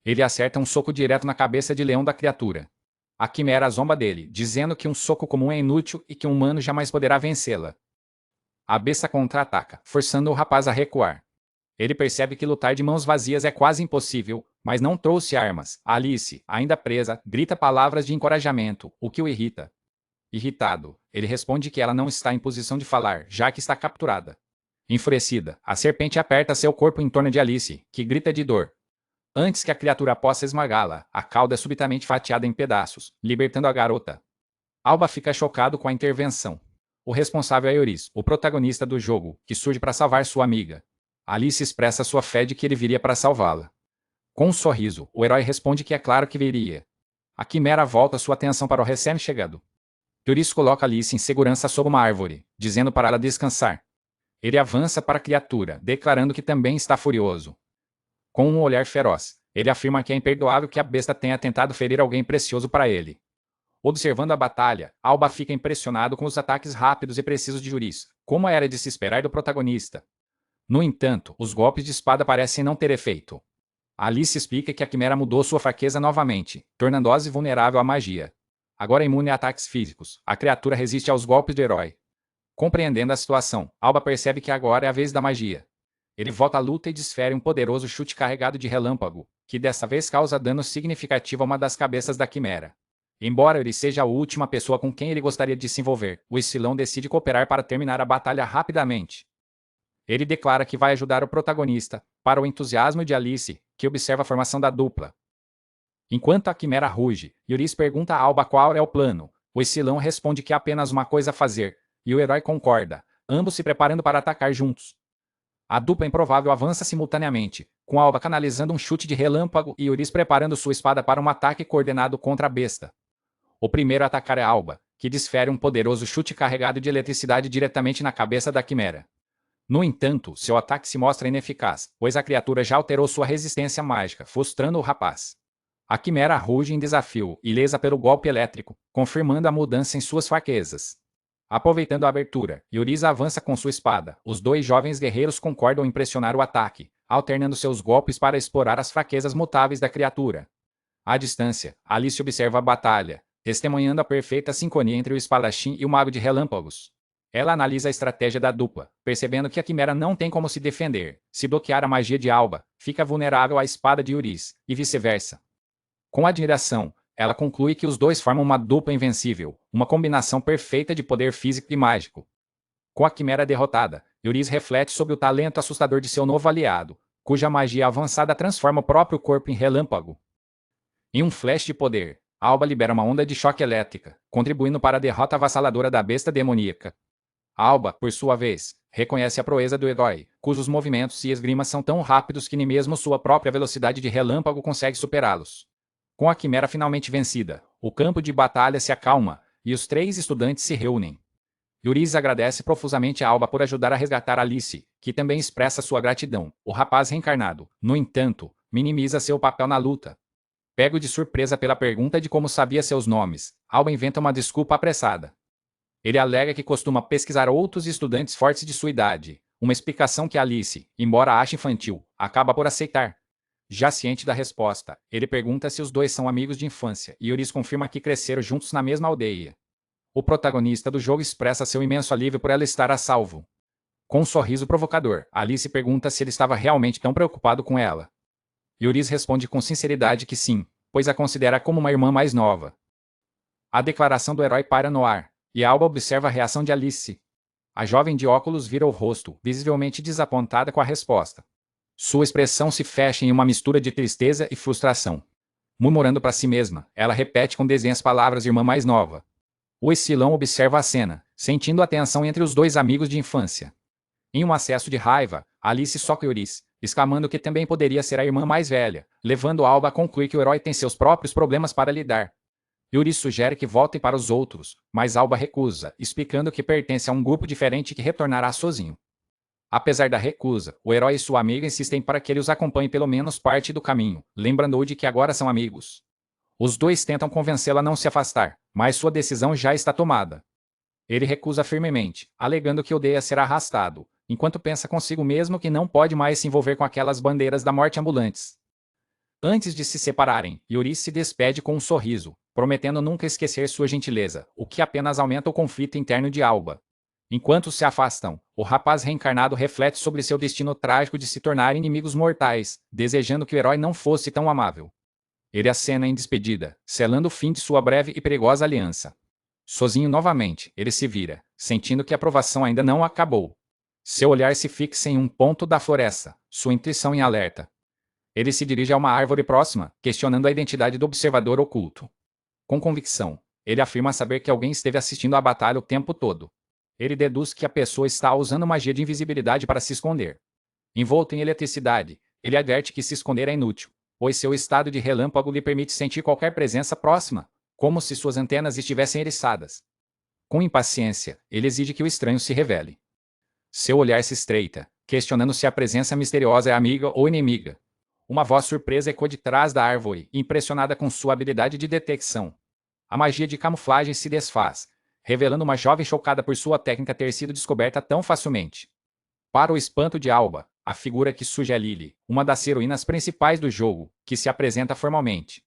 Ele acerta um soco direto na cabeça de leão da criatura. A quimera zomba dele, dizendo que um soco comum é inútil e que um humano jamais poderá vencê-la. A besta contra-ataca, forçando o rapaz a recuar. Ele percebe que lutar de mãos vazias é quase impossível, mas não trouxe armas. Alice, ainda presa, grita palavras de encorajamento, o que o irrita. Irritado, ele responde que ela não está em posição de falar, já que está capturada. Enfurecida, a serpente aperta seu corpo em torno de Alice, que grita de dor. Antes que a criatura possa esmagá-la, a cauda é subitamente fatiada em pedaços, libertando a garota. Alba fica chocado com a intervenção. O responsável é Euris, o protagonista do jogo, que surge para salvar sua amiga. Alice expressa sua fé de que ele viria para salvá-la. Com um sorriso, o herói responde que é claro que viria. A quimera volta sua atenção para o recém-chegado. Euris coloca Alice em segurança sob uma árvore, dizendo para ela descansar. Ele avança para a criatura, declarando que também está furioso. Com um olhar feroz, ele afirma que é imperdoável que a besta tenha tentado ferir alguém precioso para ele. Observando a batalha, Alba fica impressionado com os ataques rápidos e precisos de Euris, como era de se esperar do protagonista. No entanto, os golpes de espada parecem não ter efeito. Alice explica que a quimera mudou sua fraqueza novamente, tornando-se vulnerável à magia. Agora imune a ataques físicos, a criatura resiste aos golpes do herói. Compreendendo a situação, Alba percebe que agora é a vez da magia. Ele volta à luta e desfere um poderoso chute carregado de relâmpago, que dessa vez causa dano significativo a uma das cabeças da quimera. Embora ele seja a última pessoa com quem ele gostaria de se envolver, o escilão decide cooperar para terminar a batalha rapidamente. Ele declara que vai ajudar o protagonista, para o entusiasmo de Alice, que observa a formação da dupla. Enquanto a quimera ruge, Euris pergunta a Alba qual é o plano. O escilão responde que há apenas uma coisa a fazer, e o herói concorda, ambos se preparando para atacar juntos. A dupla improvável avança simultaneamente, com Alba canalizando um chute de relâmpago e Euris preparando sua espada para um ataque coordenado contra a besta. O primeiro a atacar é Alba, que desfere um poderoso chute carregado de eletricidade diretamente na cabeça da quimera. No entanto, seu ataque se mostra ineficaz, pois a criatura já alterou sua resistência mágica, frustrando o rapaz. A quimera ruge em desafio, ilesa pelo golpe elétrico, confirmando a mudança em suas fraquezas. Aproveitando a abertura, Euris avança com sua espada. Os dois jovens guerreiros concordam em pressionar o ataque, alternando seus golpes para explorar as fraquezas mutáveis da criatura. À distância, Alice observa a batalha, testemunhando a perfeita sincronia entre o espadachim e o mago de relâmpagos. Ela analisa a estratégia da dupla, percebendo que a quimera não tem como se defender. Se bloquear a magia de Alba, fica vulnerável à espada de Euris, e vice-versa. Com admiração, ela conclui que os dois formam uma dupla invencível, uma combinação perfeita de poder físico e mágico. Com a quimera derrotada, Euris reflete sobre o talento assustador de seu novo aliado, cuja magia avançada transforma o próprio corpo em relâmpago. Em um flash de poder, Alba libera uma onda de choque elétrica, contribuindo para a derrota avassaladora da besta demoníaca. Alba, por sua vez, reconhece a proeza do herói, cujos movimentos e esgrimas são tão rápidos que nem mesmo sua própria velocidade de relâmpago consegue superá-los. Com a quimera finalmente vencida, o campo de batalha se acalma, e os três estudantes se reúnem. Euris agradece profusamente a Alba por ajudar a resgatar Alice, que também expressa sua gratidão. O rapaz reencarnado, no entanto, minimiza seu papel na luta. Pego de surpresa pela pergunta de como sabia seus nomes, Alba inventa uma desculpa apressada. Ele alega que costuma pesquisar outros estudantes fortes de sua idade, uma explicação que Alice, embora ache infantil, acaba por aceitar. Já ciente da resposta, ele pergunta se os dois são amigos de infância e Euris confirma que cresceram juntos na mesma aldeia. O protagonista do jogo expressa seu imenso alívio por ela estar a salvo. Com um sorriso provocador, Alice pergunta se ele estava realmente tão preocupado com ela. Euris responde com sinceridade que sim, pois a considera como uma irmã mais nova. A declaração do herói paira no ar, e Alba observa a reação de Alice. A jovem de óculos vira o rosto, visivelmente desapontada com a resposta. Sua expressão se fecha em uma mistura de tristeza e frustração. Murmurando para si mesma, ela repete com desdém as palavras irmã mais nova. O escilão observa a cena, sentindo a tensão entre os dois amigos de infância. Em um acesso de raiva, Alice soca Euris, exclamando que também poderia ser a irmã mais velha, levando Alba a concluir que o herói tem seus próprios problemas para lidar. Euris sugere que voltem para os outros, mas Alba recusa, explicando que pertence a um grupo diferente e que retornará sozinho. Apesar da recusa, o herói e sua amiga insistem para que ele os acompanhe pelo menos parte do caminho, lembrando-o de que agora são amigos. Os dois tentam convencê-la a não se afastar, mas sua decisão já está tomada. Ele recusa firmemente, alegando que odeia ser arrastado, enquanto pensa consigo mesmo que não pode mais se envolver com aquelas bandeiras da morte ambulantes. Antes de se separarem, Yuri se despede com um sorriso, prometendo nunca esquecer sua gentileza, o que apenas aumenta o conflito interno de Alba. Enquanto se afastam, o rapaz reencarnado reflete sobre seu destino trágico de se tornar inimigos mortais, desejando que o herói não fosse tão amável. Ele acena em despedida, selando o fim de sua breve e perigosa aliança. Sozinho novamente, ele se vira, sentindo que a provação ainda não acabou. Seu olhar se fixa em um ponto da floresta, sua intuição em alerta. Ele se dirige a uma árvore próxima, questionando a identidade do observador oculto. Com convicção, ele afirma saber que alguém esteve assistindo à batalha o tempo todo. Ele deduz que a pessoa está usando magia de invisibilidade para se esconder. Envolto em eletricidade, ele adverte que se esconder é inútil, pois seu estado de relâmpago lhe permite sentir qualquer presença próxima, como se suas antenas estivessem eriçadas. Com impaciência, ele exige que o estranho se revele. Seu olhar se estreita, questionando se a presença misteriosa é amiga ou inimiga. Uma voz surpresa ecoa de trás da árvore, impressionada com sua habilidade de detecção. A magia de camuflagem se desfaz, revelando uma jovem chocada por sua técnica ter sido descoberta tão facilmente. Para o espanto de Alba, a figura que surge é Lily, uma das heroínas principais do jogo, que se apresenta formalmente.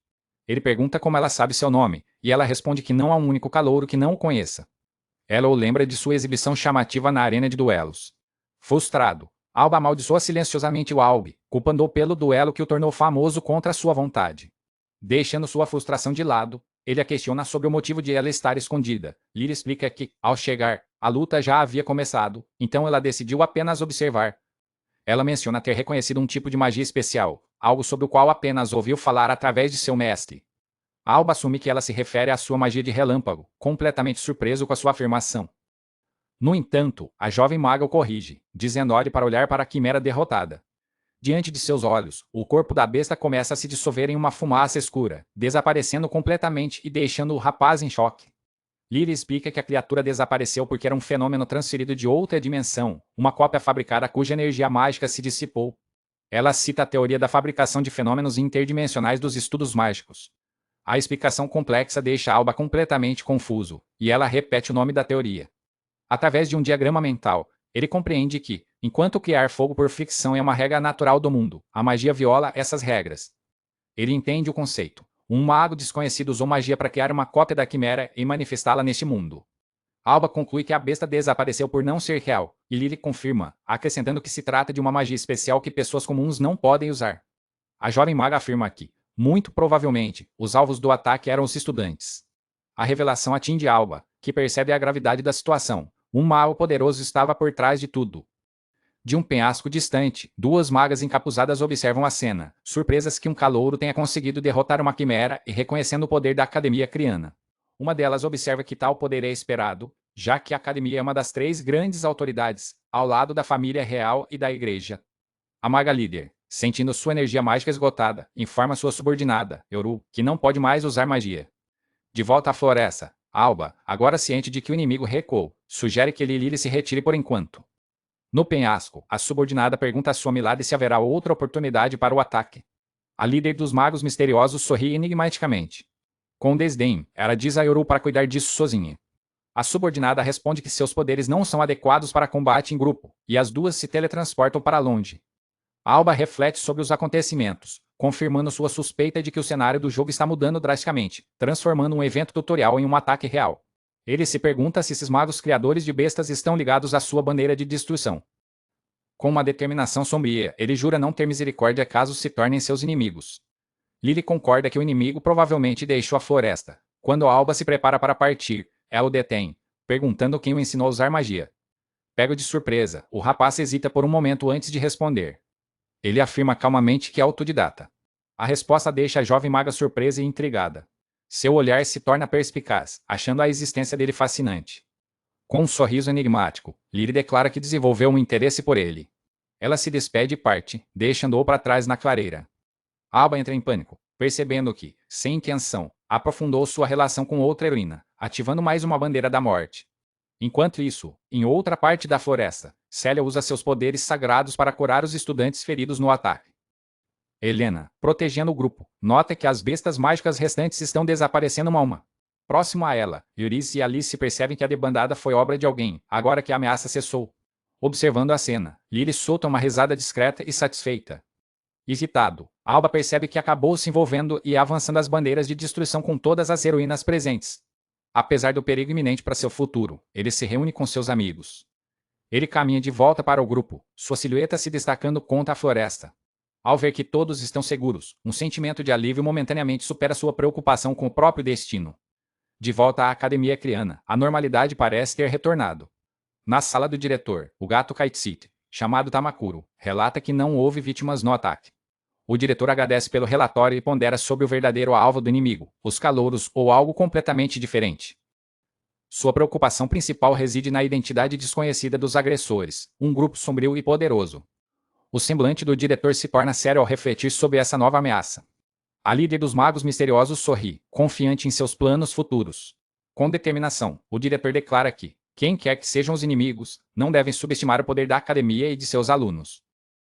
Ele pergunta como ela sabe seu nome, e ela responde que não há um único calouro que não o conheça. Ela o lembra de sua exibição chamativa na arena de duelos. Frustrado, Alba amaldiçoa silenciosamente o Albi, culpando-o pelo duelo que o tornou famoso contra sua vontade. Deixando sua frustração de lado, ele a questiona sobre o motivo de ela estar escondida. Lyra explica que, ao chegar, a luta já havia começado, então ela decidiu apenas observar. Ela menciona ter reconhecido um tipo de magia especial, algo sobre o qual apenas ouviu falar através de seu mestre. Alba assume que ela se refere à sua magia de relâmpago, completamente surpreso com a sua afirmação. No entanto, a jovem maga o corrige, dizendo olhe para olhar para a quimera derrotada. Diante de seus olhos, o corpo da besta começa a se dissolver em uma fumaça escura, desaparecendo completamente e deixando o rapaz em choque. Lyra explica que a criatura desapareceu porque era um fenômeno transferido de outra dimensão, uma cópia fabricada cuja energia mágica se dissipou. Ela cita a teoria da fabricação de fenômenos interdimensionais dos estudos mágicos. A explicação complexa deixa Alba completamente confuso, e ela repete o nome da teoria. Através de um diagrama mental, ele compreende que, enquanto criar fogo por fricção é uma regra natural do mundo, a magia viola essas regras. Ele entende o conceito. Um mago desconhecido usou magia para criar uma cópia da quimera e manifestá-la neste mundo. Alba conclui que a besta desapareceu por não ser real, e Lily confirma, acrescentando que se trata de uma magia especial que pessoas comuns não podem usar. A jovem maga afirma que, muito provavelmente, os alvos do ataque eram os estudantes. A revelação atinge Alba, que percebe a gravidade da situação. Um mal poderoso estava por trás de tudo. De um penhasco distante, duas magas encapuzadas observam a cena, surpresas que um calouro tenha conseguido derrotar uma quimera e reconhecendo o poder da Academia Criana. Uma delas observa que tal poder é esperado, já que a Academia é uma das três grandes autoridades, ao lado da família real e da igreja. A maga líder, sentindo sua energia mágica esgotada, informa sua subordinada, Yoru, que não pode mais usar magia. De volta à floresta, Alba, agora ciente de que o inimigo recuou, sugere que Lily se retire por enquanto. No penhasco, a subordinada pergunta a sua Milady se haverá outra oportunidade para o ataque. A líder dos magos misteriosos sorri enigmaticamente. Com desdém, ela diz a Yoru para cuidar disso sozinha. A subordinada responde que seus poderes não são adequados para combate em grupo, e as duas se teletransportam para longe. Alba reflete sobre os acontecimentos, confirmando sua suspeita de que o cenário do jogo está mudando drasticamente, transformando um evento tutorial em um ataque real. Ele se pergunta se esses magos criadores de bestas estão ligados à sua bandeira de destruição. Com uma determinação sombria, ele jura não ter misericórdia caso se tornem seus inimigos. Lily concorda que o inimigo provavelmente deixou a floresta. Quando Alba se prepara para partir, ela o detém, perguntando quem o ensinou a usar magia. Pego de surpresa, o rapaz hesita por um momento antes de responder. Ele afirma calmamente que é autodidata. A resposta deixa a jovem maga surpresa e intrigada. Seu olhar se torna perspicaz, achando a existência dele fascinante. Com um sorriso enigmático, Lyra declara que desenvolveu um interesse por ele. Ela se despede e parte, deixando-o para trás na clareira. Alba entra em pânico, percebendo que, sem intenção, aprofundou sua relação com outra heroína, ativando mais uma bandeira da morte. Enquanto isso, em outra parte da floresta, Célia usa seus poderes sagrados para curar os estudantes feridos no ataque. Helena, protegendo o grupo, nota que as bestas mágicas restantes estão desaparecendo uma a uma. Próximo a ela, Eurice e Alice percebem que a debandada foi obra de alguém, agora que a ameaça cessou. Observando a cena, Lily solta uma risada discreta e satisfeita. Irritado, Alba percebe que acabou se envolvendo e avançando as bandeiras de destruição com todas as heroínas presentes. Apesar do perigo iminente para seu futuro, ele se reúne com seus amigos. Ele caminha de volta para o grupo, sua silhueta se destacando contra a floresta. Ao ver que todos estão seguros, um sentimento de alívio momentaneamente supera sua preocupação com o próprio destino. De volta à academia criana, a normalidade parece ter retornado. Na sala do diretor, o gato Kaitsit, chamado Tamakuro, relata que não houve vítimas no ataque. O diretor agradece pelo relatório e pondera sobre o verdadeiro alvo do inimigo, os calouros ou algo completamente diferente. Sua preocupação principal reside na identidade desconhecida dos agressores, um grupo sombrio e poderoso. O semblante do diretor se torna sério ao refletir sobre essa nova ameaça. A líder dos magos misteriosos sorri, confiante em seus planos futuros. Com determinação, o diretor declara que, quem quer que sejam os inimigos, não devem subestimar o poder da academia e de seus alunos.